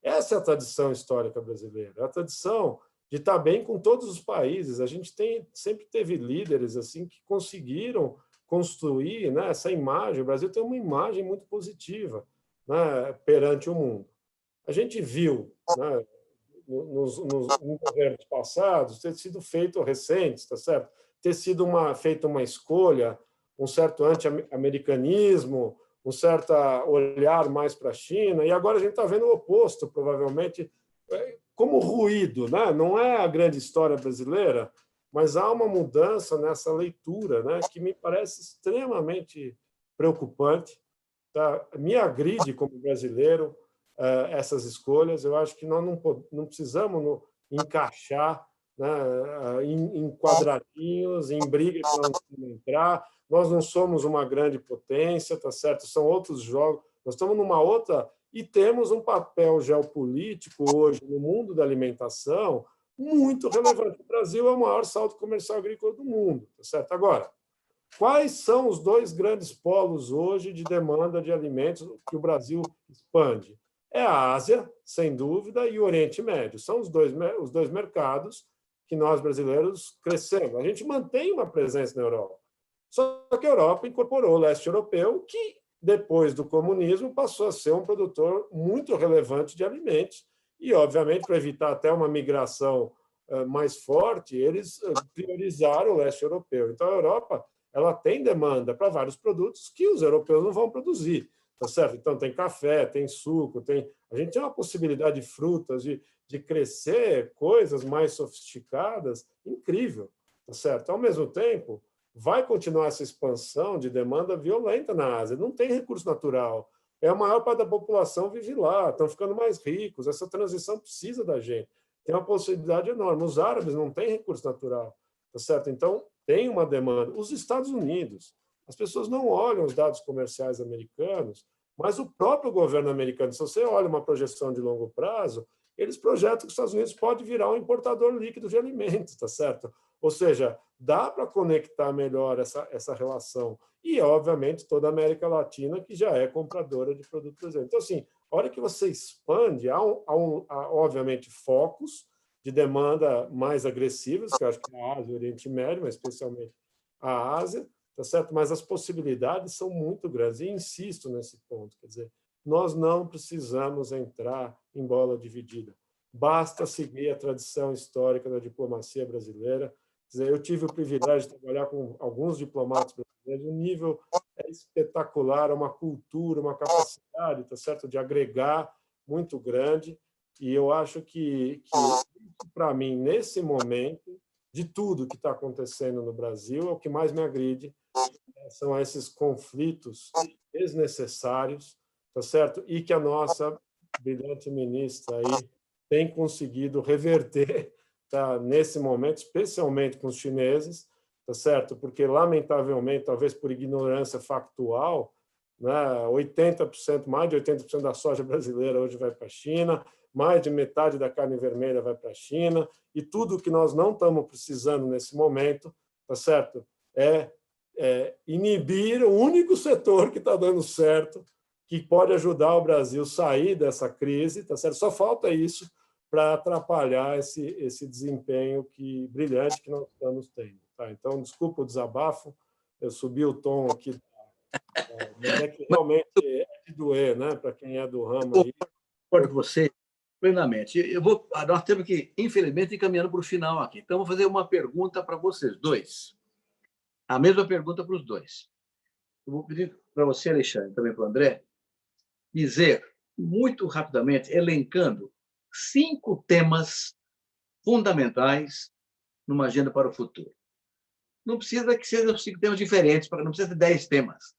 Essa é a tradição histórica brasileira, a tradição de estar bem com todos os países. A gente sempre teve líderes assim que conseguiram construir, né, essa imagem. O Brasil tem uma imagem muito positiva, né, perante o mundo. A gente viu, né, nos governos passados ter sido feito recentes, tá certo? Ter sido feita uma escolha, um certo anti-americanismo, um certo olhar mais para a China, e agora a gente está vendo o oposto, provavelmente, como ruído, né? Não é a grande história brasileira, mas há uma mudança nessa leitura, né, que me parece extremamente preocupante. Tá? Me agride como brasileiro essas escolhas. Eu acho que nós não precisamos encaixar, né, em quadradinhos, em briga que nós não podemos entrar. Nós não somos uma grande potência, tá certo? São outros jogos. Nós estamos numa outra e temos um papel geopolítico hoje no mundo da alimentação muito relevante. O Brasil é o maior saldo comercial agrícola do mundo, tá certo? Agora, quais são os dois grandes polos hoje de demanda de alimentos que o Brasil expande? É a Ásia, sem dúvida, e o Oriente Médio. São os dois mercados que nós, brasileiros, crescemos. A gente mantém uma presença na Europa. Só que a Europa incorporou o leste europeu, que, depois do comunismo, passou a ser um produtor muito relevante de alimentos. E, obviamente, para evitar até uma migração mais forte, eles priorizaram o leste europeu. Então, a Europa ela tem demanda para vários produtos que os europeus não vão produzir. Tá certo? Então, tem café, tem suco, a gente tem uma possibilidade de frutas, de crescer coisas mais sofisticadas, incrível. Tá certo? Ao mesmo tempo, vai continuar essa expansão de demanda violenta na Ásia. Não tem recurso natural. A maior parte da população vive lá, estão ficando mais ricos. Essa transição precisa da gente. Tem uma possibilidade enorme. Os árabes não têm recurso natural. Tá certo? Então, tem uma demanda. Os Estados Unidos, as pessoas não olham os dados comerciais americanos, mas o próprio governo americano, se você olha uma projeção de longo prazo, eles projetam que os Estados Unidos pode virar um importador líquido de alimentos, tá certo? Ou seja, dá para conectar melhor essa relação. E, obviamente, toda a América Latina, que já é compradora de produtos brasileiros. Então, assim, a hora que você expande, há obviamente, focos de demanda mais agressivos, que eu acho que é a Ásia, o Oriente Médio, mas especialmente a Ásia, tá certo? Mas as possibilidades são muito grandes. E insisto nesse ponto, quer dizer, nós não precisamos entrar em bola dividida. Basta seguir a tradição histórica da diplomacia brasileira. Quer dizer, eu tive o privilégio de trabalhar com alguns diplomatas brasileiros. O nível é espetacular, uma cultura, uma capacidade, tá certo, de agregar muito grande. E eu acho que para mim, nesse momento, de tudo que está acontecendo no Brasil, é o que mais me agride, são esses conflitos desnecessários, tá certo? E que a nossa brilhante ministra aí tem conseguido reverter, tá? Nesse momento, especialmente com os chineses, tá certo? Porque, lamentavelmente, talvez por ignorância factual, né, 80%, mais de 80% da soja brasileira hoje vai para a China, mais de metade da carne vermelha vai para a China, e tudo que nós não estamos precisando nesse momento, tá certo? É inibir o único setor que está dando certo, que pode ajudar o Brasil a sair dessa crise, tá certo? Só falta isso para atrapalhar esse desempenho brilhante que nós estamos tendo. Tá? Então, desculpa o desabafo, eu subi o tom aqui, mas é que realmente é de doer, né? Para quem é do ramo aí. Concordo com você plenamente. Nós temos que, infelizmente, ir caminhando para o final aqui. Então, vou fazer uma pergunta para vocês dois. A mesma pergunta para os dois. Eu vou pedir para você, Alexandre, também para o André, dizer, muito rapidamente, elencando 5 temas fundamentais numa agenda para o futuro. Não precisa que sejam 5 temas diferentes, não precisa ter 10 temas.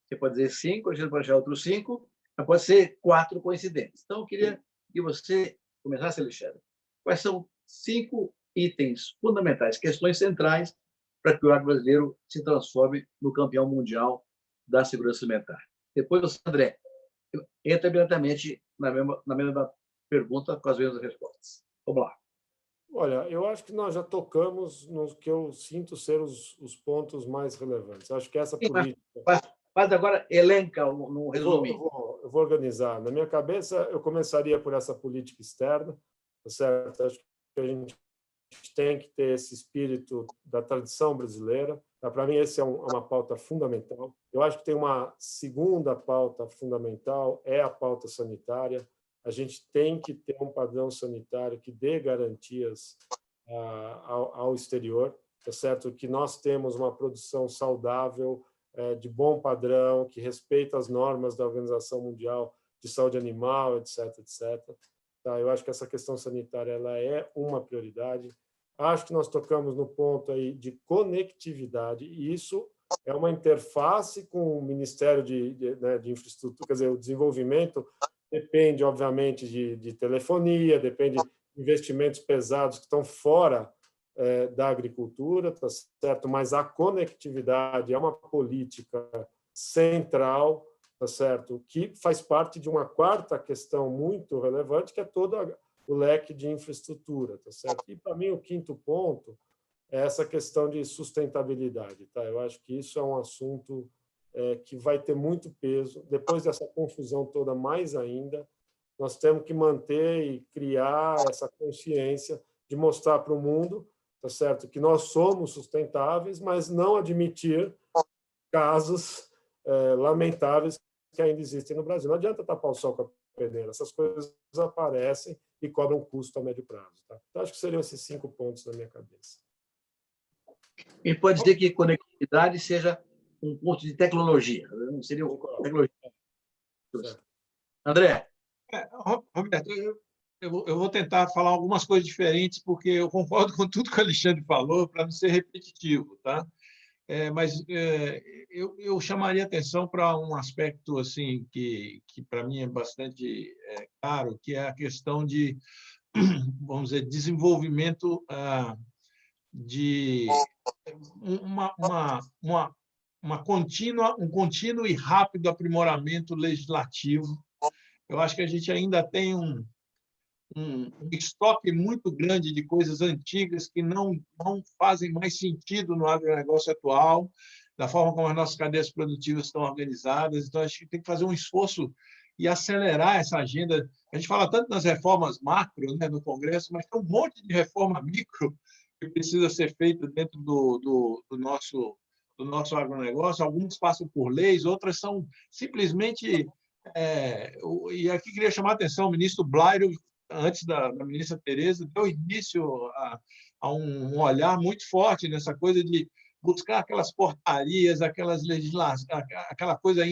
Você pode dizer 5, a gente pode achar outros 5, mas pode ser 4 coincidentes. Então, eu queria que você começasse, Alexandre. Quais são 5 itens fundamentais, questões centrais, para que o agro brasileiro se transforme no campeão mundial da segurança alimentar? Depois, você, André, entra imediatamente na mesma pergunta com as mesmas respostas. Vamos lá. Olha, eu acho que nós já tocamos nos que eu sinto ser os pontos mais relevantes. Acho que essa política... Mas agora elenca no resumo. Eu vou organizar. Na minha cabeça, eu começaria por essa política externa, tá certo? Acho que a gente tem que ter esse espírito da tradição brasileira. Para mim, essa é uma pauta fundamental. Eu acho que tem uma segunda pauta fundamental, é a pauta sanitária. A gente tem que ter um padrão sanitário que dê garantias ao exterior, tá certo? Que nós temos uma produção saudável, de bom padrão, que respeita as normas da Organização Mundial de Saúde Animal, etc., etc. Tá? Eu acho que essa questão sanitária ela é uma prioridade. Acho que nós tocamos no ponto aí de conectividade, e isso é uma interface com o Ministério de Infraestrutura, quer dizer, o desenvolvimento depende, obviamente, de telefonia, depende de investimentos pesados que estão fora da agricultura, tá certo? Mas a conectividade é uma política central, tá certo? Que faz parte de uma quarta questão muito relevante, que é todo o leque de infraestrutura, tá certo? E para mim o quinto ponto é essa questão de sustentabilidade. Tá? Eu acho que isso é um assunto que vai ter muito peso. Depois dessa confusão toda, mais ainda, nós temos que manter e criar essa consciência de mostrar para o mundo, tá certo, que nós somos sustentáveis, mas não admitir casos lamentáveis que ainda existem no Brasil. Não adianta tapar o sol com a peneira. Essas coisas aparecem e cobram custo a médio prazo. Tá? Então, acho que seriam esses 5 pontos na minha cabeça. E pode dizer que conectividade seja um ponto de tecnologia. Não seria tecnologia. Certo. André. Roberto, eu vou tentar falar algumas coisas diferentes, porque eu concordo com tudo que o Alexandre falou, para não ser repetitivo, tá? Mas eu chamaria atenção para um aspecto assim que para mim é bastante caro, que é a questão de, vamos dizer, desenvolvimento de um contínuo e rápido aprimoramento legislativo. Eu acho que a gente ainda tem um estoque muito grande de coisas antigas que não fazem mais sentido no agronegócio atual, da forma como as nossas cadeias produtivas estão organizadas. Então, acho que tem que fazer um esforço e acelerar essa agenda. A gente fala tanto nas reformas macro, né, no Congresso, mas tem um monte de reforma micro que precisa ser feita dentro do nosso agronegócio. Algumas passam por leis, outras são simplesmente... e aqui queria chamar a atenção, o ministro Blairo, antes da ministra Tereza, deu início a um olhar muito forte nessa coisa de buscar aquelas portarias, aquelas legislações, aquela coisa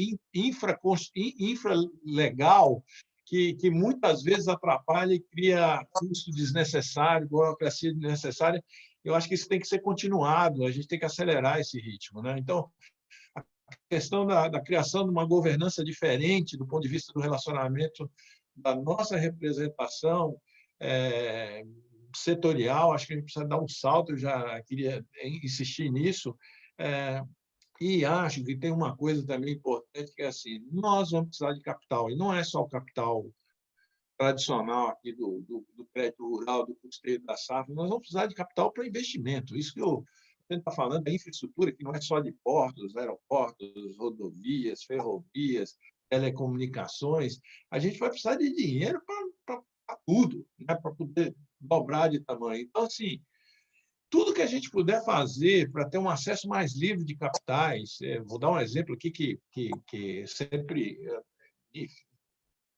infralegal que muitas vezes atrapalha e cria custo desnecessário, burocracia desnecessária. Eu acho que isso tem que ser continuado, a gente tem que acelerar esse ritmo, né? Então, a questão da criação de uma governança diferente do ponto de vista do relacionamento da nossa representação setorial, acho que a gente precisa dar um salto, eu já queria insistir nisso, e acho que tem uma coisa também importante, que é assim, nós vamos precisar de capital, e não é só o capital tradicional aqui do crédito rural, do custeio da safra, nós vamos precisar de capital para investimento. Isso que a gente está falando da infraestrutura, que não é só de portos, aeroportos, rodovias, ferrovias, telecomunicações. A gente vai precisar de dinheiro para tudo, né? Para poder dobrar de tamanho. Então, assim, tudo que a gente puder fazer para ter um acesso mais livre de capitais, vou dar um exemplo aqui que sempre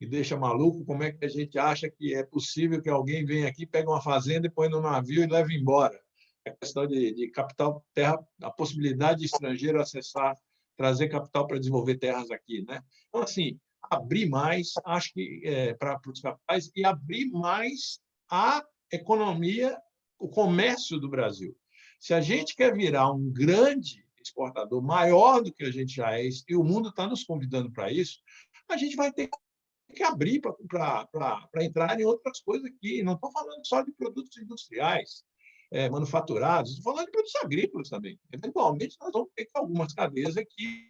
me deixa maluco, como é que a gente acha que é possível que alguém venha aqui, pegue uma fazenda e põe no navio e leve embora. A questão de capital, terra, a possibilidade de estrangeiro acessar, trazer capital para desenvolver terras aqui, né? Então, assim, abrir mais, acho que para os capitais, e abrir mais a economia, o comércio do Brasil. Se a gente quer virar um grande exportador, maior do que a gente já é, e o mundo está nos convidando para isso, a gente vai ter que abrir para entrar em outras coisas aqui. Não estou falando só de produtos industriais, manufaturados, estou falando de produtos agrícolas também. Eventualmente, nós vamos ter que algumas cadeias aqui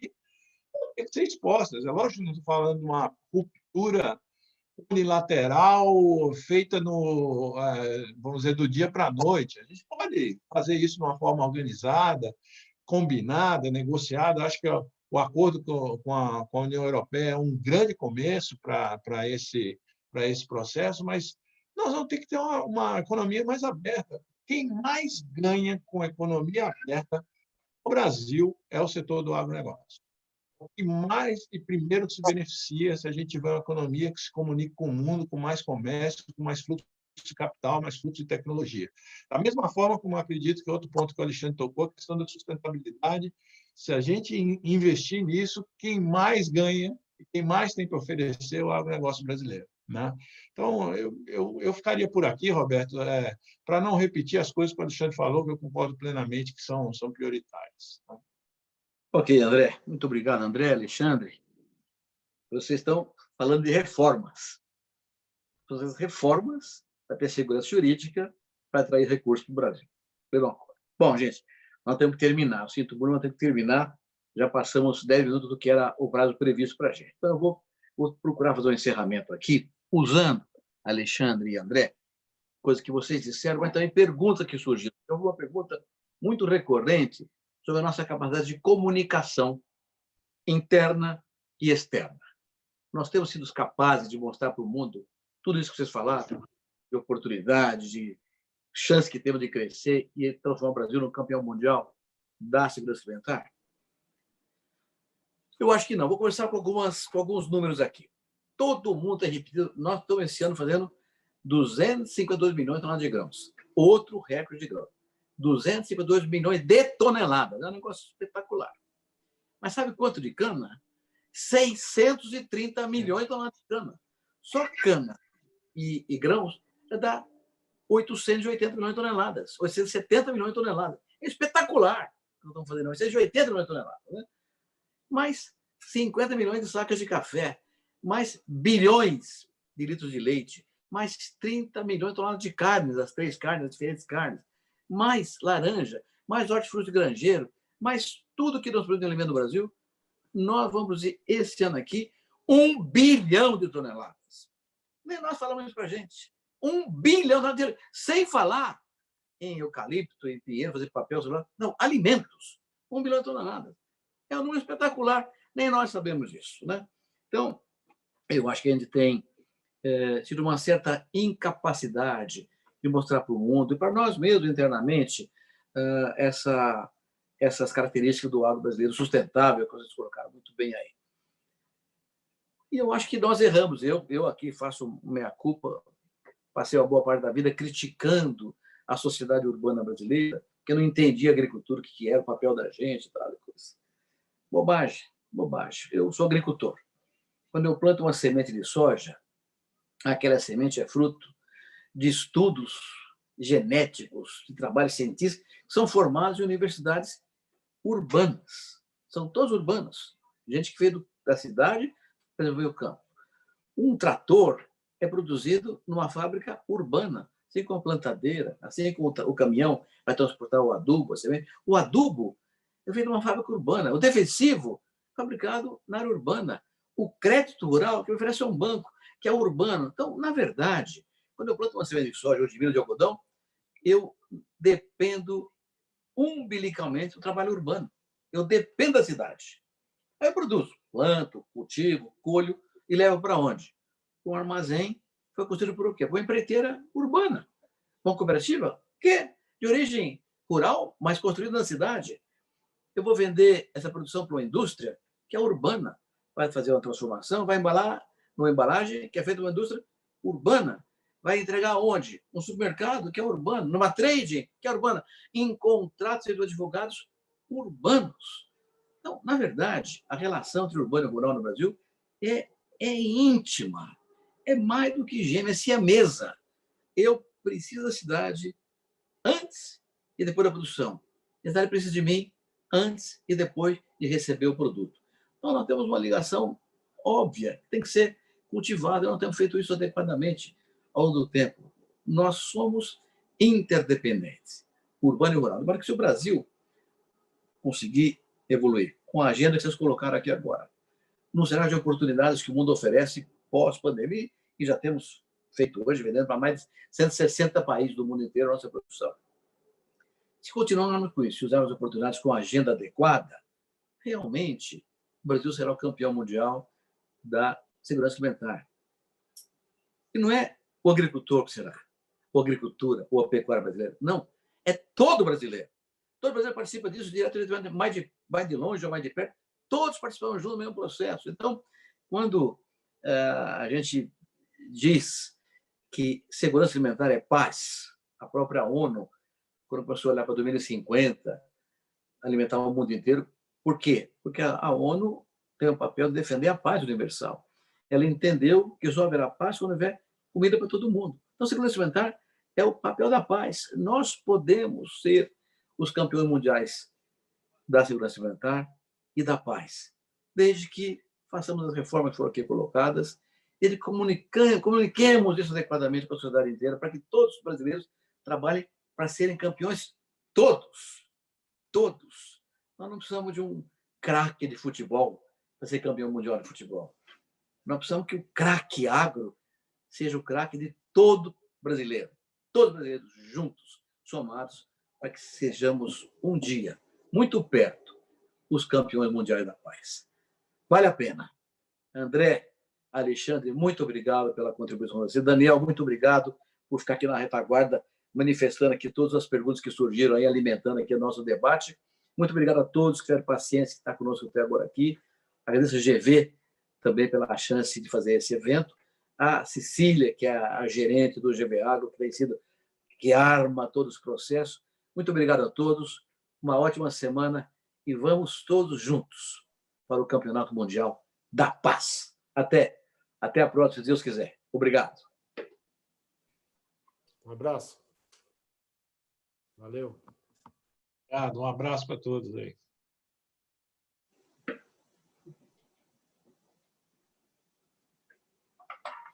ter que ser expostas. É lógico que não estou falando de uma ruptura unilateral feita vamos dizer, do dia para a noite. A gente pode fazer isso de uma forma organizada, combinada, negociada. Acho que o acordo com a União Europeia é um grande começo para esse processo, mas nós vamos ter que ter uma economia mais aberta. Quem mais ganha com a economia aberta no Brasil é o setor do agronegócio. O que mais e primeiro se beneficia se a gente tiver uma economia que se comunique com o mundo, com mais comércio, com mais fluxo de capital, mais fluxo de tecnologia. Da mesma forma como acredito que outro ponto que o Alexandre tocou, a questão da sustentabilidade, se a gente investir nisso, quem mais ganha e quem mais tem para oferecer é o agronegócio brasileiro, né? Então, eu ficaria por aqui, Roberto, para não repetir as coisas que o Alexandre falou, que eu concordo plenamente que são prioritárias. Tá? Ok, André. Muito obrigado, André, Alexandre. Vocês estão falando de reformas. As reformas para ter segurança jurídica para atrair recursos para o Brasil. Bom, gente, nós temos que terminar. Eu sinto muito, nós temos que terminar. Já passamos 10 minutos do que era o prazo previsto para a gente. Então, eu vou procurar fazer um encerramento aqui, usando Alexandre e André, coisa que vocês disseram, mas também perguntas que surgiram. Então, uma pergunta muito recorrente sobre a nossa capacidade de comunicação interna e externa. Nós temos sido capazes de mostrar para o mundo tudo isso que vocês falaram, de oportunidade, de chance que temos de crescer e transformar o Brasil no campeão mundial da segurança alimentar? Eu acho que não. Vou começar com alguns números aqui. Todo mundo tem repetido. Nós estamos esse ano fazendo 252 milhões de toneladas de grãos. Outro recorde de grãos. 252 milhões de toneladas. É um negócio espetacular. Mas sabe quanto de cana? 630 milhões de toneladas de cana. Só cana e grãos já dá 880 milhões de toneladas. 870 milhões de toneladas. É espetacular o que estamos fazendo. 880 milhões de toneladas. Né? Mais 50 milhões de sacas de café, mais bilhões de litros de leite, mais 30 milhões de toneladas de carnes, as 3 carnes, as diferentes carnes, mais laranja, mais hortifruti granjeiro, mais tudo que nós produzimos de alimento no Brasil, nós vamos produzir esse ano aqui 1 bilhão de toneladas. Nem nós falamos isso para a gente. 1 bilhão de toneladas, sem falar em eucalipto, em pinheiro, fazer papel, não, alimentos. 1 bilhão de toneladas. É um número espetacular. Nem nós sabemos disso. Né? Então, eu acho que a gente tem tido uma certa incapacidade de mostrar para o mundo e para nós mesmos internamente essas características do agro brasileiro sustentável, que vocês colocaram muito bem aí. E eu acho que nós erramos. Eu aqui faço meia-culpa, passei uma boa parte da vida criticando a sociedade urbana brasileira, porque eu não entendia a agricultura, o que era o papel da gente, tal coisa. Bobagem, bobagem. Eu sou agricultor. Quando eu planto uma semente de soja, aquela semente é fruto de estudos genéticos, de trabalhos científicos, que são formados em universidades urbanas. São todos urbanos. Gente que veio da cidade para desenvolver o campo. Um trator é produzido numa fábrica urbana, assim como a plantadeira, assim como o caminhão vai transportar o adubo, a semente. O adubo é feito numa fábrica urbana. O defensivo, fabricado na área urbana. O crédito rural, que oferece a um banco, que é urbano. Então, na verdade, quando eu planto uma semente de soja ou de milho de algodão, eu dependo umbilicalmente do trabalho urbano. Eu dependo da cidade. Aí eu produzo, planto, cultivo, colho e levo para onde? Um armazém foi construído por o quê? Por uma empreiteira urbana. Uma cooperativa que é de origem rural, mas construída na cidade. Eu vou vender essa produção para uma indústria que é urbana, vai fazer uma transformação, vai embalar numa embalagem que é feita uma indústria urbana, vai entregar onde? Um supermercado que é urbano, numa trading que é urbana, em contratos de advogados urbanos. Então, na verdade, a relação entre urbano e rural no Brasil é íntima, é mais do que gêmea, é siamesa. Eu preciso da cidade antes e depois da produção. A cidade precisa de mim antes e depois de receber o produto. Então, nós temos uma ligação óbvia, que tem que ser cultivada. Nós não temos feito isso adequadamente ao longo do tempo. Nós somos interdependentes, urbano e rural. Agora que se o Brasil conseguir evoluir com a agenda que vocês colocaram aqui agora, no cenário de oportunidades que o mundo oferece pós-pandemia, e já temos feito hoje, vendendo para mais de 160 países do mundo inteiro a nossa produção. Se continuarmos com isso, se usarmos as oportunidades com a agenda adequada, realmente o Brasil será o campeão mundial da segurança alimentar. E não é o agricultor que será, ou a agricultura, ou a pecuária brasileira. Não, é todo brasileiro. Todo brasileiro participa disso diretamente, mais de longe ou mais de perto. Todos participam juntos do mesmo processo. Então, quando a gente diz que segurança alimentar é paz, a própria ONU, quando começou a olhar para 2050, alimentar o mundo inteiro. Por quê? Porque a ONU tem o papel de defender a paz universal. Ela entendeu que só haverá paz quando houver comida para todo mundo. Então, segurança alimentar é o papel da paz. Nós podemos ser os campeões mundiais da segurança alimentar e da paz, desde que façamos as reformas que foram aqui colocadas, e comuniquemos isso adequadamente para a sociedade inteira, para que todos os brasileiros trabalhem para serem campeões todos. Todos. Nós não precisamos de um craque de futebol para ser campeão mundial de futebol. Nós precisamos que o craque agro seja o craque de todo brasileiro. Todos os brasileiros juntos, somados, para que sejamos um dia, muito perto, os campeões mundiais da paz. Vale a pena. André, Alexandre, muito obrigado pela contribuição de você. Daniel, muito obrigado por ficar aqui na retaguarda, manifestando aqui todas as perguntas que surgiram aí, alimentando aqui o nosso debate. Muito obrigado a todos que tiveram paciência de estar conosco até agora aqui. Agradeço ao GV também pela chance de fazer esse evento. A Cecília, que é a gerente do GV Agro, que tem sido, que arma todos os processos. Muito obrigado a todos. Uma ótima semana e vamos todos juntos para o Campeonato Mundial da Paz. Até a próxima, se Deus quiser. Obrigado. Um abraço. Valeu. Obrigado, um abraço para todos aí.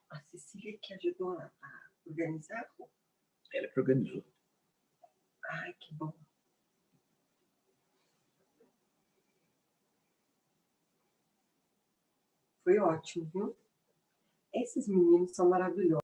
A Cecília que ajudou a organizar? Ela que organizou. Ai, que bom. Foi ótimo, viu? Esses meninos são maravilhosos.